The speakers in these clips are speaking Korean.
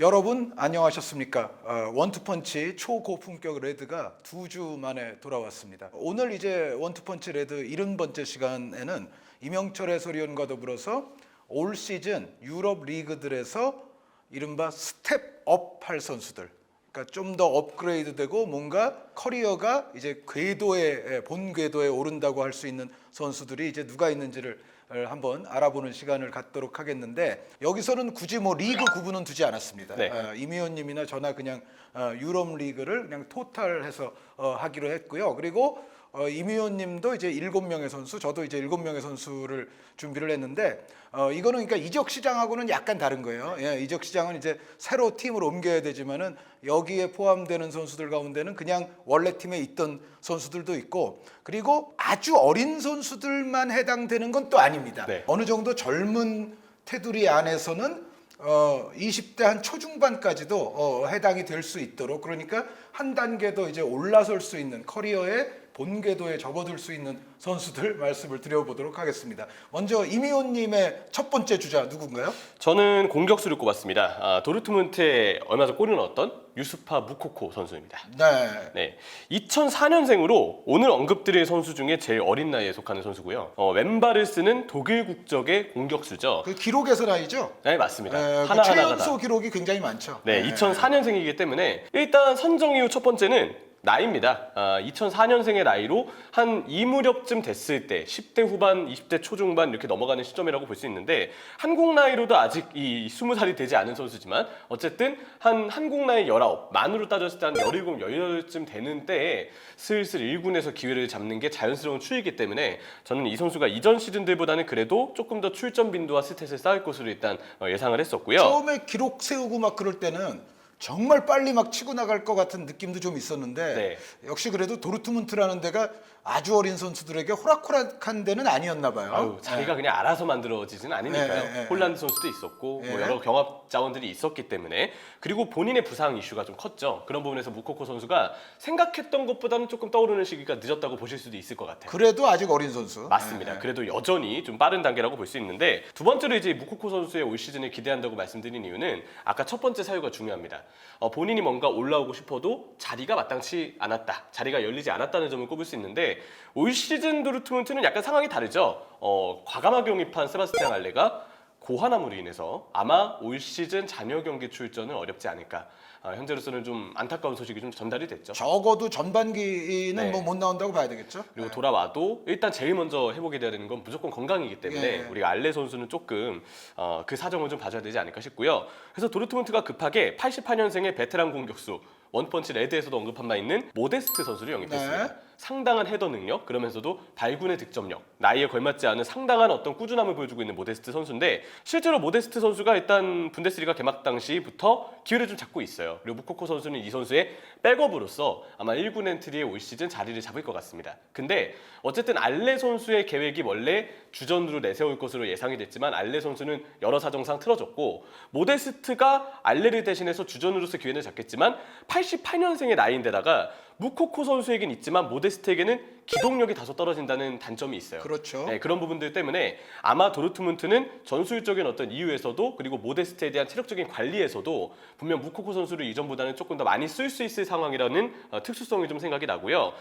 여러분 안녕하셨습니까? 원투펀치 초고품격 레드가 2주 만에 돌아왔습니다. 오늘 이제 원투펀치 레드 70번째 시간에는 이명철 해설위원과 더불어서 올 시즌 유럽 리그들에서 이른바 스텝업 할 선수들, 그러니까 좀 더 업그레이드되고 뭔가 커리어가 이제 본 궤도에 오른다고 할 수 있는 선수들이 이제 누가 있는지를 한번 알아보는 시간을 갖도록 하겠는데, 여기서는 굳이 뭐 리그 구분은 두지 않았습니다. 네. 임 의원님이나 저나 그냥 유럽 리그를 그냥 토탈해서 하기로 했고요. 그리고 임 의원님도 이제 7명의 선수, 저도 이제 7명의 선수를 준비를 했는데, 이거는 그러니까 이적 시장하고는 약간 다른 거예요. 예, 이적 시장은 이제 새로 팀을 옮겨야 되지만은 여기에 포함되는 선수들 가운데는 그냥 원래 팀에 있던 선수들도 있고, 그리고 아주 어린 선수들만 해당되는 건 또 아닙니다. 네. 어느 정도 젊은 테두리 안에서는 20대 한 초중반까지도 해당이 될 수 있도록, 그러니까 한 단계 더 이제 올라설 수 있는 커리어의 본궤도에 접어들 수 있는 선수들 말씀을 드려보도록 하겠습니다. 먼저 임 의원님의 첫 번째 주자 누군가요? 저는 공격수를 꼽았습니다. 도르트문트에 얼마 전 골을 넣었던 유스파 무코코 선수입니다. 네. 네, 2004년생으로 오늘 언급드릴 선수 중에 제일 어린 나이에 속하는 선수고요. 왼발을 쓰는 독일 국적의 공격수죠. 그 기록에서 나이죠? 네, 맞습니다. 그 하나하나가 최연소 다. 기록이 굉장히 많죠. 네, 2004년생이기 때문에 일단 선정 이후 첫 번째는 나이입니다. 2004년생의 나이로 한 이 무렵쯤 됐을 때 10대 후반, 20대 초중반 이렇게 넘어가는 시점이라고 볼 수 있는데, 한국 나이로도 아직 이 20살이 되지 않은 선수지만 어쨌든 한 한국 나이 19, 만으로 따졌을 때 한 17, 18쯤 되는 때에 슬슬 1군에서 기회를 잡는 게 자연스러운 추이기 때문에 저는 이 선수가 이전 시즌들보다는 그래도 조금 더 출전 빈도와 스탯을 쌓을 것으로 일단 예상을 했었고요. 처음에 기록 세우고 막 그럴 때는 정말 빨리 막 치고 나갈 것 같은 느낌도 좀 있었는데, 네. 역시 그래도 도르트문트라는 데가 아주 어린 선수들에게 호락호락한 데는 아니었나 봐요. 자기가 그냥 알아서 만들어지지는 않으니까요. 네. 홀란드 선수도 있었고 뭐 네. 여러 경합 자원들이 있었기 때문에, 그리고 본인의 부상 이슈가 좀 컸죠. 그런 부분에서 무코코 선수가 생각했던 것보다는 조금 떠오르는 시기가 늦었다고 보실 수도 있을 것 같아요. 그래도 아직 어린 선수. 맞습니다. 네. 그래도 여전히 좀 빠른 단계라고 볼 수 있는데, 두 번째로 이제 무코코 선수의 올 시즌을 기대한다고 말씀드린 이유는 아까 첫 번째 사유가 중요합니다. 본인이 뭔가 올라오고 싶어도 자리가 마땅치 않았다, 자리가 열리지 않았다는 점을 꼽을 수 있는데, 올 시즌 도르트문트는 약간 상황이 다르죠. 과감하게 영입한 세바스티안 알레가 고환함으로 인해서 아마 올 시즌 잔여 경기 출전은 어렵지 않을까. 현재로서는 좀 안타까운 소식이 좀 전달이 됐죠. 적어도 전반기는 네. 뭐 못 나온다고 봐야 되겠죠. 그리고 돌아와도 일단 제일 먼저 회복이 돼야 되는 건 무조건 건강이기 때문에 예. 우리가 알레 선수는 조금 그 사정을 좀 봐줘야 되지 않을까 싶고요. 그래서 도르트문트가 급하게 88년생의 베테랑 공격수, 원펀치 레드에서도 언급한 바 있는 모데스트 선수를 영입했습니다. 네. 상당한 헤더 능력, 그러면서도 발군의 득점력, 나이에 걸맞지 않은 상당한 어떤 꾸준함을 보여주고 있는 모데스트 선수인데, 실제로 모데스트 선수가 일단 분데스리가 개막 당시부터 기회를 좀 잡고 있어요. 그리고 무코코 선수는 이 선수의 백업으로서 아마 1군 엔트리에 올 시즌 자리를 잡을 것 같습니다. 근데 어쨌든 알레 선수의 계획이 원래 주전으로 내세울 것으로 예상이 됐지만 알레 선수는 여러 사정상 틀어졌고, 모데스트가 알레를 대신해서 주전으로서 기회를 잡겠지만 88년생의 나이인데다가 무코코 선수에겐 있지만 모데스트에게는 기동력이 다소 떨어진다는 단점이 있어요. 그렇죠. 네, 그런 부분들 때문에 아마 도르트문트는 전술적인 어떤 이유에서도, 그리고 모데스트에 대한 체력적인 관리에서도 분명 무코코 선수를 이전보다는 조금 더 많이 쓸 수 있을 상황이라는 특수성이 좀 생각이 나고요.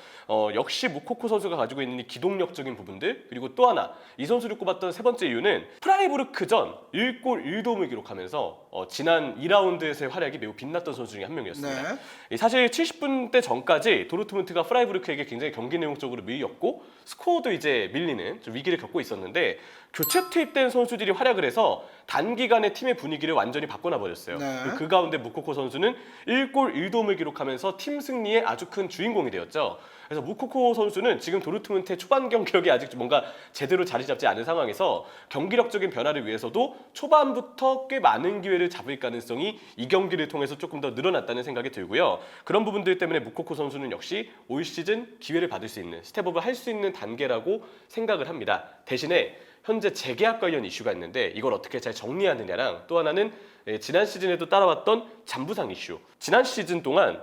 역시 무코코 선수가 가지고 있는 이 기동력적인 부분들, 그리고 또 하나 이 선수를 꼽았던 세 번째 이유는 프라이부르크전 1골 1도움을 기록하면서 지난 2라운드에서의 활약이 매우 빛났던 선수 중에 한 명이었습니다. 네. 사실 70분대 전까지 도르트문트가 프라이부르크에게 굉장히 경기 내용적으로 밀렸고 스코어도 이제 밀리는 좀 위기를 겪고 있었는데, 교체 투입된 선수들이 활약을 해서 단기간에 팀의 분위기를 완전히 바꿔놔 버렸어요. 네. 그 가운데 무코코 선수는 1골 1도움을 기록하면서 팀 승리의 아주 큰 주인공이 되었죠. 그래서 무코코 선수는 지금 도르트문트의 초반 경기력이 아직 뭔가 제대로 자리 잡지 않은 상황에서 경기력적인 변화를 위해서도 초반부터 꽤 많은 기회를 잡을 가능성이 이 경기를 통해서 조금 더 늘어났다는 생각이 들고요. 그런 부분들 때문에 무코코 선수는 역시 올 시즌 기회를 받을 수 있는, 스텝업을 할 수 있는 단계라고 생각을 합니다. 대신에 현재 재계약 관련 이슈가 있는데 이걸 어떻게 잘 정리하느냐랑, 또 하나는 지난 시즌에도 따라왔던 잔부상 이슈. 지난 시즌 동안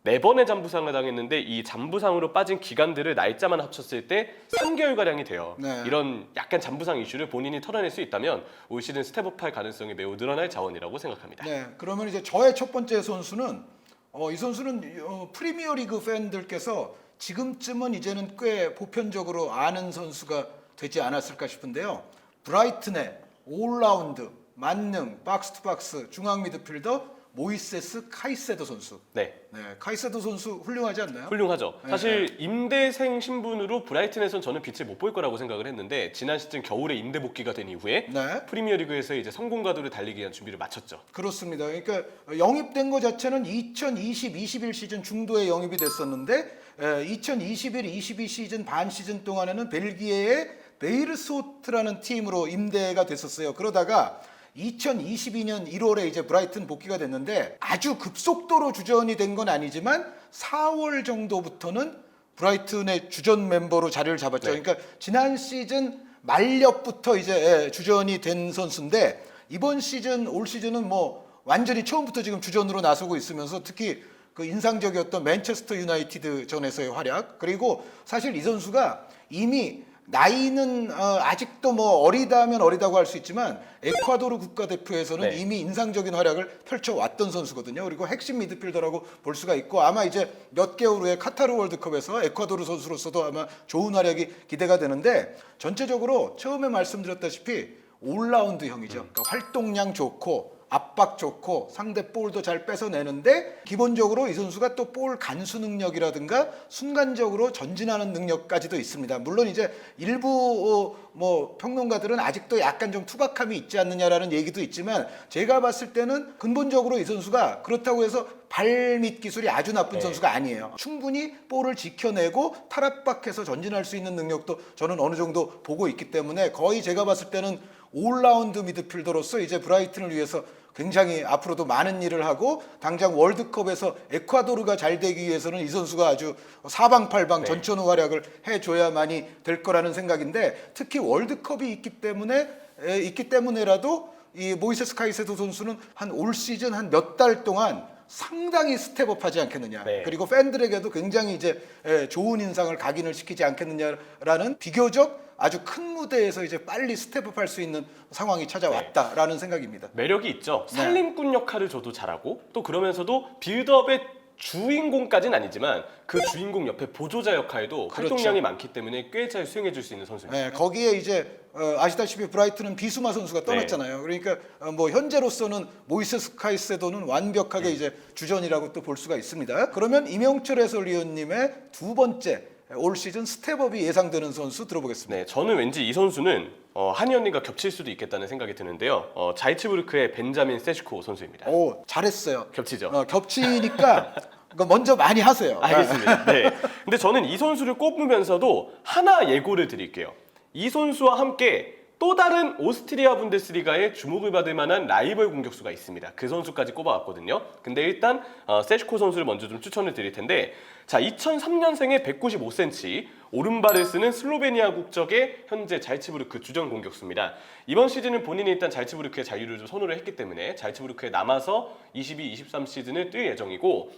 4번의 잠부상을 당했는데 이 잠부상으로 빠진 기간들을 날짜만 합쳤을 때 3개월가량이 돼요. 네. 이런 약간 잠부상 이슈를 본인이 털어낼 수 있다면 올 시즌 스텝업할 가능성이 매우 늘어날 자원이라고 생각합니다. 네, 그러면 이제 저의 첫 번째 선수는 이 선수는 프리미어리그 팬들께서 지금쯤은 이제는 꽤 보편적으로 아는 선수가 되지 않았을까 싶은데요. 브라이튼의 올라운드, 만능, 박스투박스, 중앙 미드필더 모이세스 카이세도 선수. 네. 네, 카이세도 선수 훌륭하지 않나요? 훌륭하죠. 네, 사실 임대생 신분으로 브라이튼에선 저는 빛을 못 볼 거라고 생각을 했는데 지난 시즌 겨울에 임대 복귀가 된 이후에 네. 프리미어리그에서 이제 성공 가도를 달리기 위한 준비를 마쳤죠. 그렇습니다. 그러니까 영입된 것 자체는 2020-21 시즌 중도에 영입이 됐었는데 2021-22 시즌 반 시즌 동안에는 벨기에의 베이르소트라는 팀으로 임대가 됐었어요. 그러다가 2022년 1월에 이제 브라이튼 복귀가 됐는데 아주 급속도로 주전이 된 건 아니지만 4월 정도부터는 브라이튼의 주전 멤버로 자리를 잡았죠. 네. 그러니까 지난 시즌 말렵부터 이제 주전이 된 선수인데 이번 시즌 올 시즌은 뭐 완전히 처음부터 지금 주전으로 나서고 있으면서 특히 그 인상적이었던 맨체스터 유나이티드 전에서의 활약 그리고 사실 이 선수가 이미 나이는 아직도 뭐 어리다면 어리다고 할 수 있지만 에콰도르 국가대표에서는 네. 이미 인상적인 활약을 펼쳐왔던 선수거든요. 그리고 핵심 미드필더라고 볼 수가 있고 아마 이제 몇 개월 후에 카타르 월드컵에서 에콰도르 선수로서도 아마 좋은 활약이 기대가 되는데 전체적으로 처음에 말씀드렸다시피 올라운드형이죠. 그러니까 활동량 좋고 압박 좋고 상대 볼도 잘 뺏어내는데 기본적으로 이 선수가 또 볼 간수 능력이라든가 순간적으로 전진하는 능력까지도 있습니다. 물론 이제 일부 뭐 평론가들은 아직도 약간 좀 투박함이 있지 않느냐라는 얘기도 있지만 제가 봤을 때는 근본적으로 이 선수가 그렇다고 해서 발밑 기술이 아주 나쁜 네. 선수가 아니에요. 충분히 볼을 지켜내고 탈압박해서 전진할 수 있는 능력도 저는 어느 정도 보고 있기 때문에 거의 제가 봤을 때는 올라운드 미드필더로서 이제 브라이튼을 위해서 굉장히 앞으로도 많은 일을 하고 당장 월드컵에서 에콰도르가 잘 되기 위해서는 이 선수가 아주 사방팔방 네. 전천후 활약을 해줘야만이 될 거라는 생각인데 특히 월드컵이 있기 때문에라도 이 모이세스 카이세도 선수는 한 올 시즌 한 몇 달 동안 상당히 스텝업하지 않겠느냐. 네. 그리고 팬들에게도 굉장히 이제 좋은 인상을 각인을 시키지 않겠느냐라는 비교적 아주 큰 무대에서 이제 빨리 스텝업할 수 있는 상황이 찾아왔다라는 생각입니다. 매력이 있죠. 네. 살림꾼 역할을 줘도 잘하고 또 그러면서도 빌드업의 주인공까지는 아니지만 그 주인공 옆에 보조자 역할도 그렇죠. 활동량이 많기 때문에 꽤 잘 수행해 줄 수 있는 선수입니다. 네, 거기에 이제 아시다시피 브라이튼은 비수마 선수가 떠났잖아요. 그러니까 뭐 현재로서는 모이세스 카이세도는 완벽하게 이제 주전이라고 또 볼 수가 있습니다. 그러면 이명철 해설위원님의 두 번째 올 시즌 스텝업이 예상되는 선수 들어보겠습니다. 네, 저는 왠지 이 선수는 한희 언니가 겹칠 수도 있겠다는 생각이 드는데요. 자이츠부르크의 벤자민 세슈코 선수입니다. 오, 잘했어요. 겹치죠? 겹치니까 그거 먼저 많이 하세요. 알겠습니다. 네. 근데 저는 이 선수를 꼽으면서도 하나 예고를 드릴게요. 이 선수와 함께 또 다른 오스트리아 분데스리가의 주목을 받을 만한 라이벌 공격수가 있습니다. 그 선수까지 꼽아왔거든요. 근데 일단 세슈코 선수를 먼저 좀 추천을 드릴 텐데 자 2003년생의 195cm 오른발을 쓰는 슬로베니아 국적의 현재 잘츠부르크 주전 공격수입니다. 이번 시즌은 본인이 일단 잘츠부르크의 자유를 좀 선호를 했기 때문에 잘츠부르크에 남아서 22-23 시즌을 뛸 예정이고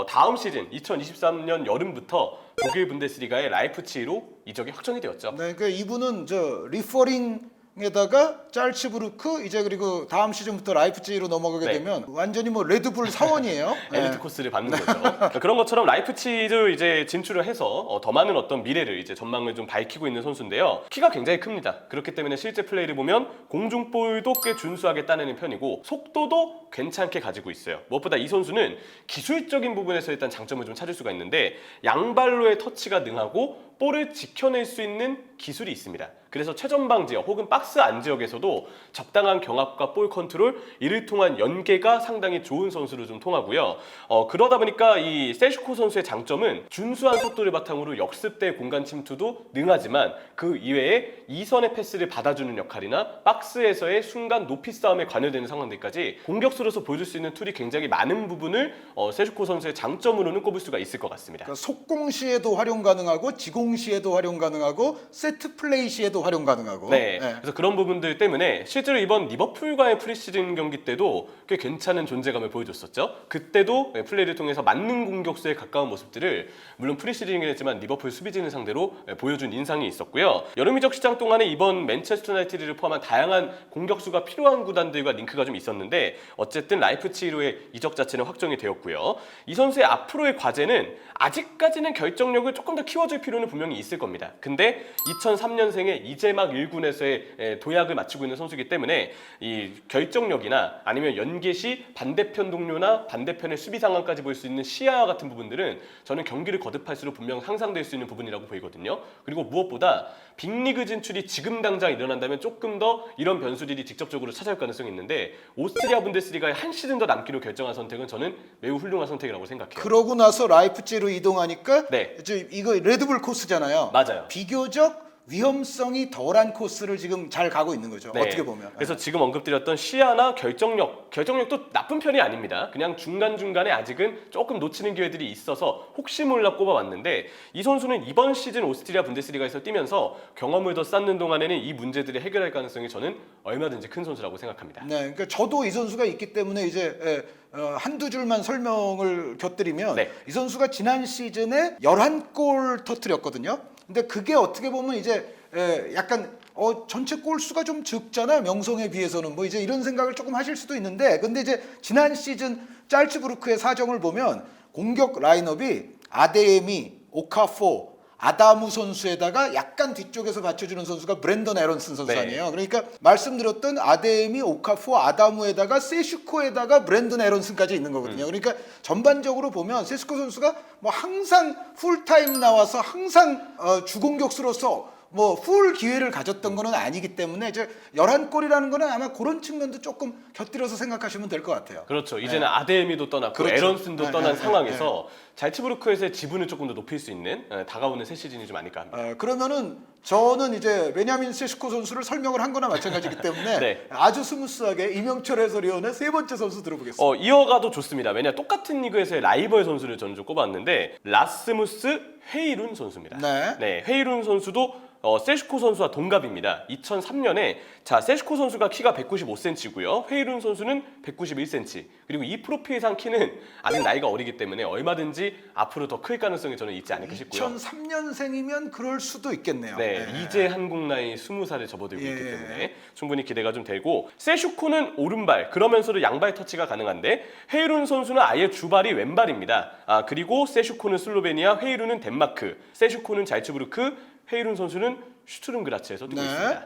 다음 시즌 2023년 여름부터 독일 분데스리가의 라이프치히로 이적이 확정이 되었죠. 네, 그러니까 이분은 저 리퍼링에다가 짤츠부르크 이제 그리고 다음 시즌부터 라이프치히로 넘어가게 네. 되면 완전히 뭐 레드불 사원이에요. 엘리트 코스를 받는 거죠. 그런 것처럼 라이프치히를 이제 진출을 해서 더 많은 어떤 미래를 이제 전망을 좀 밝히고 있는 선수인데요. 키가 굉장히 큽니다. 그렇기 때문에 실제 플레이를 보면 공중볼도 꽤 준수하게 따내는 편이고 속도도 괜찮게 가지고 있어요. 무엇보다 이 선수는 기술적인 부분에서 일단 장점을 좀 찾을 수가 있는데 양발로의 터치가 능하고 볼을 지켜낼 수 있는 기술이 있습니다. 그래서 최전방 지역 혹은 박스 안 지역에서도 적당한 경합과 볼 컨트롤 이를 통한 연계가 상당히 좋은 선수로 좀 통하고요. 그러다 보니까 이 세슈코 선수의 장점은 준수한 속도를 바탕으로 역습대 공간 침투도 능하지만 그 이외에 이선의 패스를 받아주는 역할이나 박스에서의 순간 높이 싸움에 관여되는 상황들까지 공격수로서 보여줄 수 있는 툴이 굉장히 많은 부분을 세슈코 선수의 장점으로는 꼽을 수가 있을 것 같습니다. 그러니까 속공 시에도 활용 가능하고 지공 시에도 활용 가능하고 세트 플레이 시에도 때도 활용 가능하고. 네. 그래서 그런 부분들 때문에 실제로 이번 리버풀과의 프리시즌 경기 때도 꽤 괜찮은 존재감을 보여줬었죠. 그때도 플레이를 통해서 맞는 공격수에 가까운 모습들을 물론 프리시즌이긴 했지만 리버풀 수비진을 상대로 보여준 인상이 있었고요. 여름 이적 시장 동안에 이번 맨체스터 유나이티드를 포함한 다양한 공격수가 필요한 구단들과 링크가 좀 있었는데 어쨌든 라이프치히로의 이적 자체는 확정이 되었고요. 이 선수의 앞으로의 과제는 아직까지는 결정력을 조금 더 키워줄 필요는 분명히 있을 겁니다. 근데 2003년생에 이제 막 1군에서의 도약을 마치고 있는 선수이기 때문에 이 결정력이나 아니면 연계 시 반대편 동료나 반대편의 수비 상황까지 볼 수 있는 시야와 같은 부분들은 저는 경기를 거듭할수록 분명 향상될 수 있는 부분이라고 보이거든요. 그리고 무엇보다 빅리그 진출이 지금 당장 일어난다면 조금 더 이런 변수들이 직접적으로 찾아올 가능성이 있는데 오스트리아 분데스리가에 한 시즌 더 남기로 결정한 선택은 저는 매우 훌륭한 선택이라고 생각해요. 그러고 나서 라이프치히로 이동하니까 네. 이거 레드불 코스잖아요. 맞아요. 비교적 위험성이 덜한 코스를 지금 잘 가고 있는 거죠. 네. 어떻게 보면. 그래서 지금 언급드렸던 시야나 결정력도 나쁜 편이 아닙니다. 그냥 중간중간에 아직은 조금 놓치는 기회들이 있어서 혹시 몰라 꼽아왔는데 이 선수는 이번 시즌 오스트리아 분데스리가에서 뛰면서 경험을 더 쌓는 동안에는 이 문제들을 해결할 가능성이 저는 얼마든지 큰 선수라고 생각합니다. 네, 그러니까 저도 이 선수가 있기 때문에 이제 한두 줄만 설명을 곁들이면 네. 이 선수가 지난 시즌에 11골 터뜨렸거든요. 근데 그게 어떻게 보면 이제 약간 전체 골 수가 좀 적잖아. 명성에 비해서는 뭐 이제 이런 생각을 조금 하실 수도 있는데 근데 이제 지난 시즌 짤츠부르크의 사정을 보면 공격 라인업이 아데미, 오카포, 아다무 선수에다가 약간 뒤쪽에서 받쳐주는 선수가 브랜던 에런슨 선수 네. 아니에요. 그러니까 말씀드렸던 아데미, 오카포, 아다무에다가 세슈코에다가 브랜던 에런슨까지 있는 거거든요. 그러니까 전반적으로 보면 세슈코 선수가 뭐 항상 풀타임 나와서 항상 주공격수로서 뭐 풀 기회를 가졌던 거는 아니기 때문에 이제 11골이라는 거는 아마 그런 측면도 조금 곁들여서 생각하시면 될 것 같아요. 그렇죠. 이제는 아데미도 떠났고 그렇죠. 에런슨도 떠난 상황에서 잘츠부르크에서의 지분을 조금 더 높일 수 있는 다가오는 새 시즌이 좀 아닐까 합니다. 그러면은 저는 이제 베냐민 세슈코 선수를 설명을 한 거나 마찬가지이기 때문에 네. 아주 스무스하게 이명철 해설위원의 세 번째 선수 들어보겠습니다. 이어가도 좋습니다. 왜냐 똑같은 리그에서의 라이벌 선수를 저는 좀 꼽았는데 라스무스 헤이룬 선수입니다. 네. 헤이룬 선수도 세슈코 선수와 동갑입니다. 2003년에 세슈코 선수가 키가 195cm고요. 헤이룬 선수는 191cm. 그리고 이 프로필상 키는 아직 나이가 어리기 때문에 얼마든지 앞으로 더 클 가능성이 저는 있지 않을까 싶고요. 2003년생이면 그럴 수도 있겠네요. 네, 이제 한국 나이 20살에 접어들고 있기 때문에 충분히 기대가 좀 되고 세슈코는 오른발 그러면서도 양발 터치가 가능한데 헤이룬 선수는 아예 주발이 왼발입니다. 그리고 세슈코는 슬로베니아, 헤이룬은 덴마크, 세슈코는 잘츠부르크, 헤이룬 선수는 슈투른그라츠에서 뛰고 있습니다.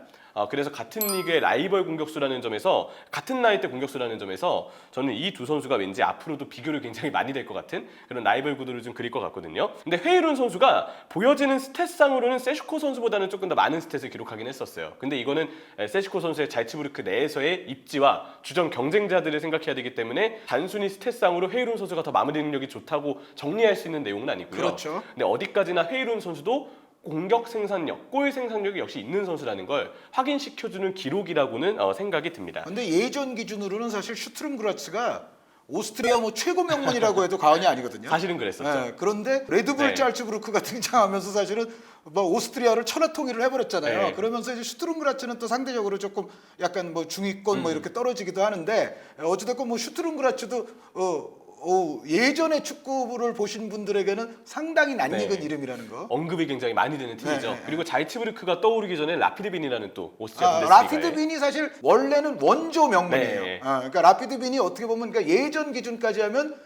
그래서 같은 리그의 라이벌 공격수라는 점에서 같은 나이대 공격수라는 점에서 저는 이 두 선수가 왠지 앞으로도 비교를 굉장히 많이 될 것 같은 그런 라이벌 구도를 좀 그릴 것 같거든요. 근데 헤이룬 선수가 보여지는 스탯상으로는 세슈코 선수보다는 조금 더 많은 스탯을 기록하긴 했었어요. 근데 이거는 세슈코 선수의 잘츠부르크 내에서의 입지와 주전 경쟁자들을 생각해야 되기 때문에 단순히 스탯상으로 헤이룬 선수가 더 마무리 능력이 좋다고 정리할 수 있는 내용은 아니고요. 그렇죠. 근데 어디까지나 헤이룬 선수도 공격 생산력, 골 생산력이 역시 있는 선수라는 걸 확인시켜주는 기록이라고는 생각이 듭니다. 근데 예전 기준으로는 사실 슈트룸그라츠가 오스트리아 뭐 최고 명문이라고 해도 과언이 아니거든요. 사실은 그랬었죠. 네, 그런데 레드불 네. 짤츠부르크가 등장하면서 사실은 뭐 오스트리아를 천하통일을 해버렸잖아요. 네. 그러면서 이제 슈트룸그라츠는 또 상대적으로 조금 약간 뭐 중위권 뭐 이렇게 떨어지기도 하는데 어찌됐건 뭐 슈트룸그라츠도 예전에 축구부를 보신 분들에게는 상당히 낯익은 네. 이름이라는 거. 언급이 굉장히 많이 되는 팀이죠. 네. 그리고 잘츠부르크가 떠오르기 전에 라피드 빈이라는 또 오스트리아 라피드 분데스리가의 빈이 사실 원래는 원조 명문이에요. 네. 그러니까 라피드 빈이 어떻게 보면 그러니까 예전 기준까지 하면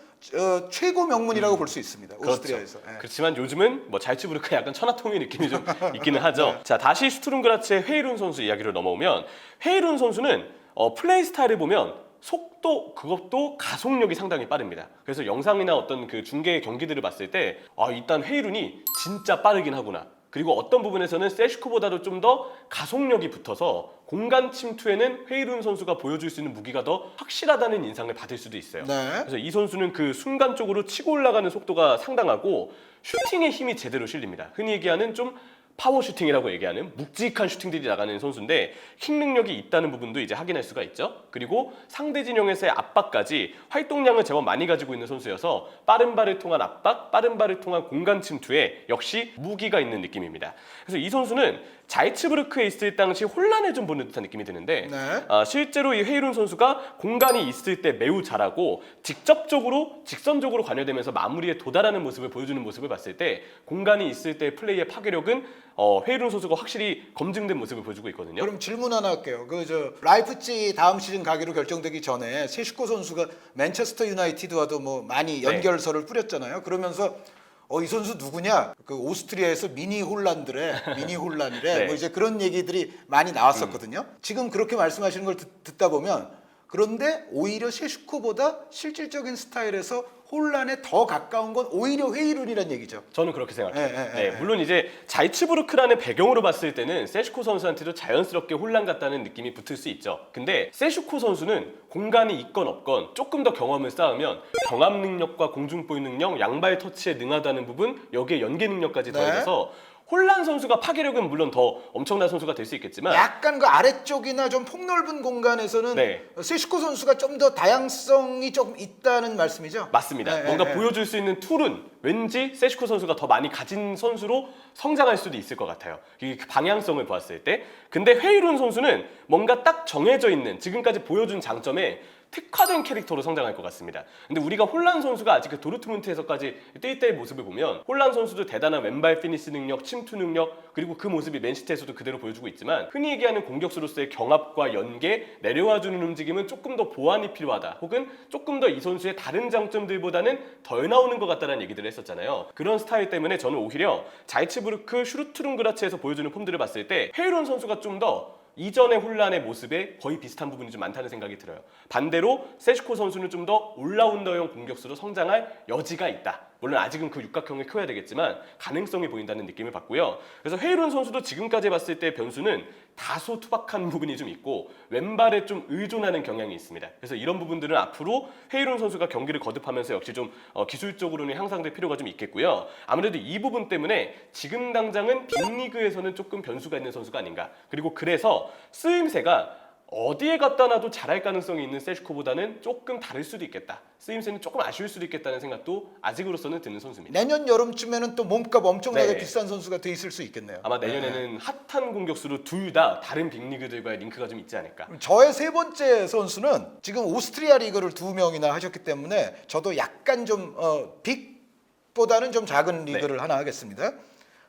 최고 명문이라고 볼 수 있습니다. 오스트리아에서. 그렇죠. 예. 그렇지만 요즘은 뭐 잘츠부르크가 약간 천하통일 느낌이 좀 있기는 하죠. 자, 다시 슈투른그라츠의 헤이룬 선수 이야기로 넘어오면 헤이룬 선수는 플레이 스타일을 보면 속도 그것도 가속력이 상당히 빠릅니다. 그래서 영상이나 어떤 그 중계 경기들을 봤을 때 일단 헤이룬이 진짜 빠르긴 하구나. 그리고 어떤 부분에서는 세슈코보다도 좀 더 가속력이 붙어서 공간 침투에는 헤이룬 선수가 보여줄 수 있는 무기가 더 확실하다는 인상을 받을 수도 있어요. 네. 그래서 이 선수는 그 순간적으로 치고 올라가는 속도가 상당하고 슈팅의 힘이 제대로 실립니다. 흔히 얘기하는 좀 파워 슈팅이라고 얘기하는 묵직한 슈팅들이 나가는 선수인데 킥 능력이 있다는 부분도 이제 확인할 수가 있죠. 그리고 상대 진영에서의 압박까지 활동량을 제법 많이 가지고 있는 선수여서 빠른 발을 통한 압박, 빠른 발을 통한 공간 침투에 역시 무기가 있는 느낌입니다. 그래서 이 선수는 자이츠부르크에 있을 당시 혼란을 좀 보는 듯한 느낌이 드는데 네. 실제로 이 헤이룬 선수가 공간이 있을 때 매우 잘하고 직접적으로 직선적으로 관여되면서 마무리에 도달하는 모습을 보여주는 모습을 봤을 때 공간이 있을 때 플레이의 파괴력은 헤이룬 선수가 확실히 검증된 모습을 보여주고 있거든요. 그럼 질문 하나 할게요. 라이프치 다음 시즌 가기로 결정되기 전에 세슈코 선수가 맨체스터 유나이티드와도 뭐 많이 연결설을 뿌렸잖아요. 그러면서 이 선수 누구냐? 그 오스트리아에서 미니 홀란드래, 미니 홀란이래. 네. 뭐 이제 그런 얘기들이 많이 나왔었거든요. 지금 그렇게 말씀하시는 걸 듣다 보면 그런데 오히려 세슈코보다 실질적인 스타일에서 혼란에 더 가까운 건 오히려 헤이룬이란 얘기죠. 저는 그렇게 생각해요. 네. 물론 이제 자이츠부르크라는 배경으로 봤을 때는 세슈코 선수한테도 자연스럽게 혼란 같다는 느낌이 붙을 수 있죠. 근데 세슈코 선수는 공간이 있건 없건 조금 더 경험을 쌓으면 경합 능력과 공중보유 능력, 양발 터치에 능하다는 부분, 여기에 연계 능력까지 네. 더해져서 혼란 선수가 파괴력은 물론 더 엄청난 선수가 될 수 있겠지만 약간 그 아래쪽이나 좀 폭넓은 공간에서는 네. 세슈코 선수가 좀 더 다양성이 좀 있다는 말씀이죠? 맞습니다. 네, 뭔가 네. 보여줄 수 있는 툴은 왠지 세슈코 선수가 더 많이 가진 선수로 성장할 수도 있을 것 같아요. 이 방향성을 보았을 때. 근데 헤이룬 선수는 뭔가 딱 정해져 있는 지금까지 보여준 장점에 특화된 캐릭터로 성장할 것 같습니다. 근데 우리가 혼란 선수가 아직 그 도르트문트에서까지 뛸 때의 모습을 보면 혼란 선수도 대단한 왼발 피니시 능력, 침투 능력 그리고 그 모습이 맨시티에서도 그대로 보여주고 있지만 흔히 얘기하는 공격수로서의 경합과 연계, 내려와주는 움직임은 조금 더 보완이 필요하다. 혹은 조금 더 이 선수의 다른 장점들보다는 덜 나오는 것 같다는 얘기들을 했었잖아요. 그런 스타일 때문에 저는 오히려 자이츠부르크, 슈루트룬그라츠에서 보여주는 폼들을 봤을 때 헤이룬 선수가 좀 더 이전의 혼란의 모습에 거의 비슷한 부분이 좀 많다는 생각이 들어요. 반대로 세슈코 선수는 좀 더 올라운더형 공격수로 성장할 여지가 있다. 물론 아직은 그 육각형을 키워야 되겠지만 가능성이 보인다는 느낌을 받고요. 그래서 헤이룬 선수도 지금까지 봤을 때 변수는 다소 투박한 부분이 좀 있고 왼발에 좀 의존하는 경향이 있습니다. 그래서 이런 부분들은 앞으로 헤이룬 선수가 경기를 거듭하면서 역시 좀 기술적으로는 향상될 필요가 좀 있겠고요. 아무래도 이 부분 때문에 지금 당장은 빅리그에서는 조금 변수가 있는 선수가 아닌가. 그리고 그래서 쓰임새가 어디에 갖다 놔도 잘할 가능성이 있는 세슈코보다는 조금 다를 수도 있겠다. 쓰임새는 조금 아쉬울 수도 있겠다는 생각도 아직으로서는 드는 선수입니다. 내년 여름쯤에는 또 몸값 엄청나게 네. 비싼 선수가 돼 있을 수 있겠네요. 아마 내년에는 핫한 공격수로 둘 다 다른 빅리그들과의 링크가 좀 있지 않을까. 저의 세 번째 선수는 지금 오스트리아 리그를 두 명이나 하셨기 때문에 저도 약간 좀 빅보다는 좀 작은 리그를 하나 하겠습니다.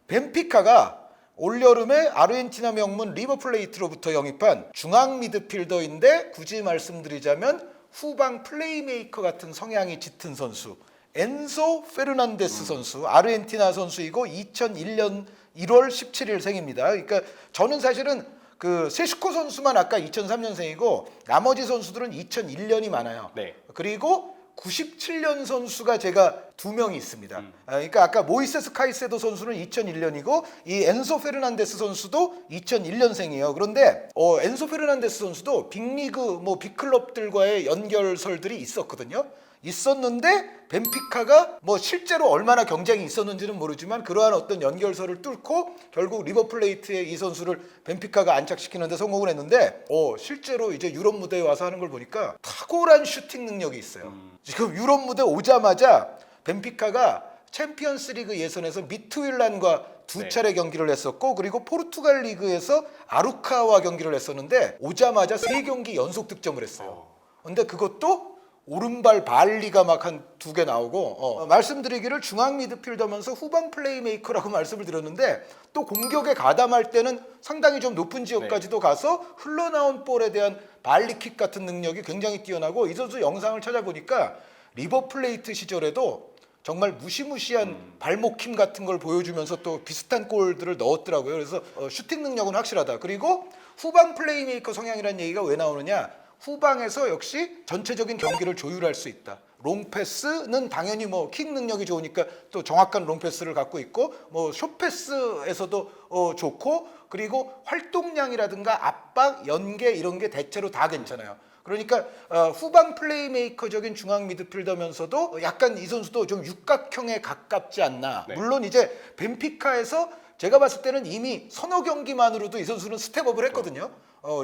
벤피카가 올여름에 아르헨티나 명문 리버플레이트로부터 영입한 중앙 미드필더인데 굳이 말씀드리자면 후방 플레이메이커 같은 성향이 짙은 선수 엔소 페르난데스 선수, 아르헨티나 선수이고 2001년 1월 17일 생입니다. 그러니까 저는 사실은 그 세슈코 선수만 아까 2003년생이고 나머지 선수들은 2001년이 많아요. 네. 그리고 97년 선수가 제가 두 명이 있습니다. 그러니까 아까 모이세스 카이세도 선수는 2001년이고 이 엔소 페르난데스 선수도 2001년생이에요. 그런데 엔소 페르난데스 선수도 빅리그 뭐 빅클럽들과의 연결설들이 있었거든요. 있었는데 벤피카가 뭐 실제로 얼마나 경쟁이 있었는지는 모르지만 그러한 어떤 연결설을 뚫고 결국 리버플레이트에 이 선수를 벤피카가 안착시키는 데 성공을 했는데 실제로 이제 유럽 무대에 와서 하는 걸 보니까 탁월한 슈팅 능력이 있어요. 지금 유럽 무대 오자마자 벤피카가 챔피언스 리그 예선에서 미트윌란과 두 차례 경기를 했었고 그리고 포르투갈 리그에서 아루카와 경기를 했었는데 오자마자 3경기 연속 득점을 했어요. 근데 그것도 오른발 발리가 막 한 2개 나오고 말씀드리기를 중앙 미드필더면서 후방 플레이메이커라고 말씀을 드렸는데 또 공격에 가담할 때는 상당히 좀 높은 지역까지도 가서 흘러나온 볼에 대한 발리킥 같은 능력이 굉장히 뛰어나고 이 선수 영상을 찾아보니까 리버플레이트 시절에도 정말 무시무시한 발목힘 같은 걸 보여주면서 또 비슷한 골들을 넣었더라고요. 그래서 슈팅 능력은 확실하다. 그리고 후방 플레이메이커 성향이라는 얘기가 왜 나오느냐? 후방에서 역시 전체적인 경기를 조율할 수 있다. 롱패스는 당연히 뭐 킥 능력이 좋으니까 또 정확한 롱패스를 갖고 있고 뭐 숏패스에서도 좋고 그리고 활동량이라든가 압박, 연계 이런 게 대체로 다 괜찮아요. 그러니까 후방 플레이메이커적인 중앙 미드필더면서도 약간 이 선수도 좀 육각형에 가깝지 않나. 네. 물론 이제 벤피카에서 제가 봤을 때는 이미 서너 경기만으로도 이 선수는 스텝업을 했거든요.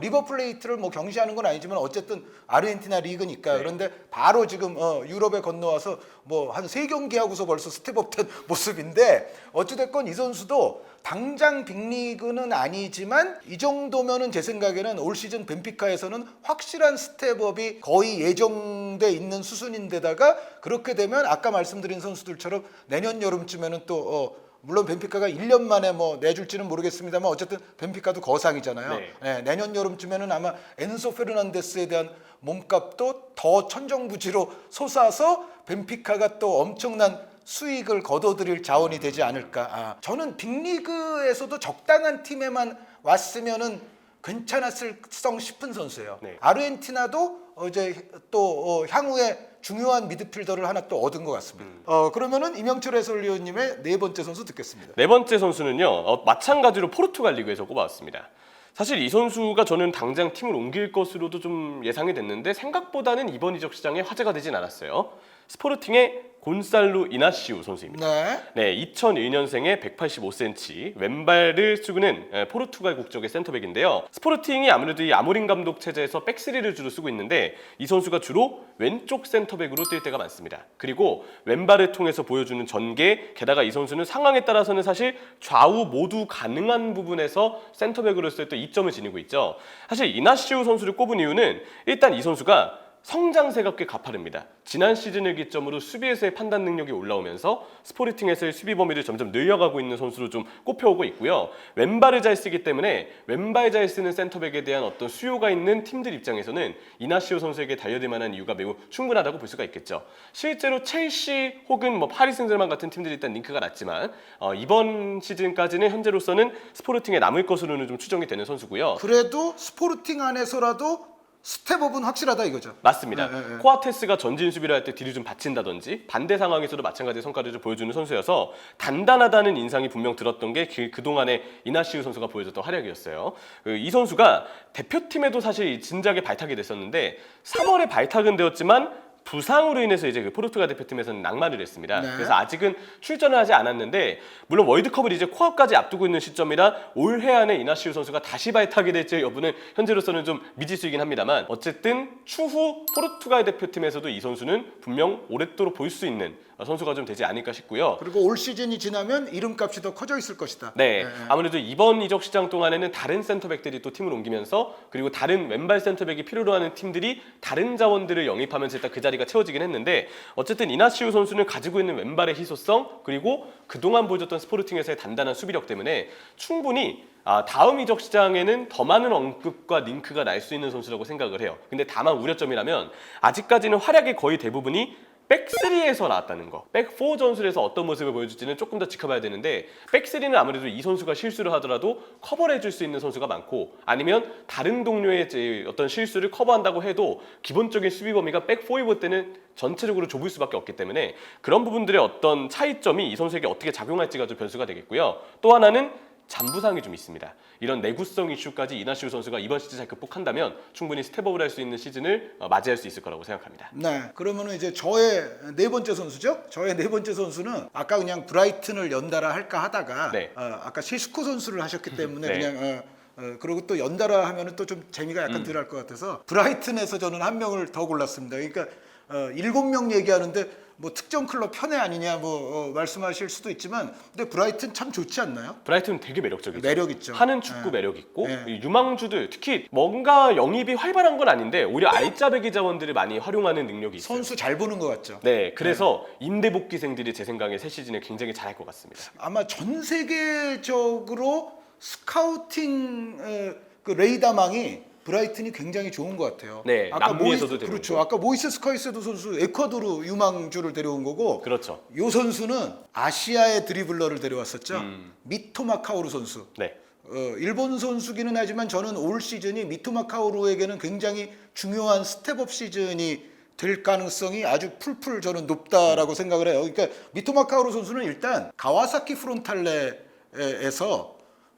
리버 플레이트를 뭐 경시하는 건 아니지만 어쨌든 아르헨티나 리그니까. 네. 그런데 바로 지금 유럽에 건너와서 뭐 한 3경기 하고서 벌써 스텝업된 모습인데, 어찌됐건 이 선수도 당장 빅리그는 아니지만 이 정도면은 제 생각에는 올 시즌 벤피카에서는 확실한 스텝업이 거의 예정돼 있는 수준인데다가, 그렇게 되면 아까 말씀드린 선수들처럼 내년 여름쯤에는 또 물론 벤피카가 1년 만에 뭐 내줄지는 모르겠습니다만 어쨌든 벤피카도 거상이잖아요. 네. 네, 내년 여름쯤에는 아마 엔소 페르난데스에 대한 몸값도 더 천정부지로 솟아서 벤피카가 또 엄청난 수익을 거둬들일 자원이 되지 않을까. 저는 빅리그에서도 적당한 팀에만 왔으면은 괜찮았을 성 싶은 선수예요. 네. 아르헨티나도 이제 또 향후에 중요한 미드필더를 하나 또 얻은 것 같습니다. 그러면은 이명철 해설위원님의 네 번째 선수 듣겠습니다. 네 번째 선수는요, 마찬가지로 포르투갈 리그에서 꼽아왔습니다. 사실 이 선수가 저는 당장 팀을 옮길 것으로도 좀 예상이 됐는데 생각보다는 이번 이적 시장에 화제가 되진 않았어요. 스포르팅의 곤살로 이나시우 선수입니다. 네. 네, 2001년생에 185cm, 왼발을 쓰고는 포르투갈 국적의 센터백인데요. 스포르팅이 아무래도 이 아모린 감독 체제에서 백스리를 주로 쓰고 있는데 이 선수가 주로 왼쪽 센터백으로 뛸 때가 많습니다. 그리고 왼발을 통해서 보여주는 전개, 게다가 이 선수는 상황에 따라서는 사실 좌우 모두 가능한 부분에서 센터백으로서의 또 이점을 지니고 있죠. 사실 이나시우 선수를 꼽은 이유는 일단 이 선수가 성장세가 꽤 가파릅니다. 지난 시즌을 기점으로 수비에서의 판단 능력이 올라오면서 스포르팅에서의 수비 범위를 점점 늘려가고 있는 선수로 좀 꼽혀오고 있고요. 왼발을 잘 쓰기 때문에 왼발 잘 쓰는 센터백에 대한 어떤 수요가 있는 팀들 입장에서는 이나시오 선수에게 달려들 만한 이유가 매우 충분하다고 볼 수가 있겠죠. 실제로 첼시 혹은 뭐 파리 생제르맹 같은 팀들이 일단 링크가 났지만 이번 시즌까지는 현재로서는 스포르팅에 남을 것으로는 좀 추정이 되는 선수고요. 그래도 스포르팅 안에서라도 스텝업은 확실하다 이거죠. 맞습니다. 네. 코아테스가 전진 수비를 할 때 뒤를 좀 받친다든지 반대 상황에서도 마찬가지의 성과를 좀 보여주는 선수여서 단단하다는 인상이 분명 들었던 게 그동안의 이나시우 선수가 보여줬던 활약이었어요. 이 선수가 대표팀에도 사실 진작에 발탁이 됐었는데 3월에 발탁은 되었지만 부상으로 인해서 이제 그 포르투갈 대표팀에서는 낙마를 했습니다. 네. 그래서 아직은 출전을 하지 않았는데 물론 월드컵을 이제 코앞까지 앞두고 있는 시점이라 올해 안에 이나시우 선수가 다시 발탁이 될지 여부는 현재로서는 좀 미지수이긴 합니다만 어쨌든 추후 포르투갈 대표팀에서도 이 선수는 분명 오랫도록 볼 수 있는 선수가 좀 되지 않을까 싶고요. 그리고 올 시즌이 지나면 이름값이 더 커져 있을 것이다. 네, 아무래도 이번 이적 시장 동안에는 다른 센터백들이 또 팀을 옮기면서 그리고 다른 왼발 센터백이 필요로 하는 팀들이 다른 자원들을 영입하면서 일단 그 자리가 채워지긴 했는데 어쨌든 이나시우 선수는 가지고 있는 왼발의 희소성 그리고 그동안 보여줬던 스포르팅에서의 단단한 수비력 때문에 충분히 다음 이적 시장에는 더 많은 언급과 링크가 날 수 있는 선수라고 생각을 해요. 근데 다만 우려점이라면 아직까지는 활약의 거의 대부분이 백3에서 나왔다는 거. 백4 전술에서 어떤 모습을 보여줄지는 조금 더 지켜봐야 되는데 백3는 아무래도 이 선수가 실수를 하더라도 커버를 해줄 수 있는 선수가 많고 아니면 다른 동료의 어떤 실수를 커버한다고 해도 기본적인 수비 범위가 백4에 볼 때는 전체적으로 좁을 수밖에 없기 때문에 그런 부분들의 어떤 차이점이 이 선수에게 어떻게 작용할지가 좀 변수가 되겠고요. 또 하나는 잔부상이 좀 있습니다. 이런 내구성 이슈까지 이나시우 선수가 이번 시즌 잘 극복한다면 충분히 스텝업을 할 수 있는 시즌을 맞이할 수 있을 거라고 생각합니다. 네, 그러면은 이제 저의 네 번째 선수죠. 저의 네 번째 선수는 아까 그냥 브라이튼을 연달아 할까 하다가 네. 아까 시스코 선수를 하셨기 때문에 네. 그냥 그리고 또 연달아 하면은 또 좀 재미가 약간 덜할 것 같아서 브라이튼에서 저는 한 명을 더 골랐습니다. 그러니까 7명 얘기하는데 뭐 특정 클럽 편애 아니냐 뭐 말씀하실 수도 있지만 근데 브라이튼 참 좋지 않나요? 브라이튼은 되게 매력적이죠. 매력 있죠. 하는 축구 매력 있고 네. 이 유망주들 특히 뭔가 영입이 활발한 건 아닌데 오히려 알짜배기 자원들을 많이 활용하는 능력이 있어요. 선수 잘 보는 것 같죠. 네, 그래서 임대 복귀생들이 제 생각에 새 시즌에 굉장히 잘할 것 같습니다. 아마 전 세계적으로 스카우팅 그 레이더망이 브라이튼이 굉장히 좋은 것 같아요. 네, 남미에서도 데려오고. 그렇죠. 아까 모이세스 카이세도 선수 에콰도르 유망주를 데려온 거고, 그렇죠. 요 선수는 아시아의 드리블러를 데려왔었죠. 미토마 카오루 선수. 네. 일본 선수기는 하지만 저는 올 시즌이 미토마 카오루에게는 굉장히 중요한 스텝업 시즌이 될 가능성이 아주 풀풀 저는 높다라고 생각을 해요. 그러니까 미토마 카오루 선수는 일단 가와사키 프론탈레에서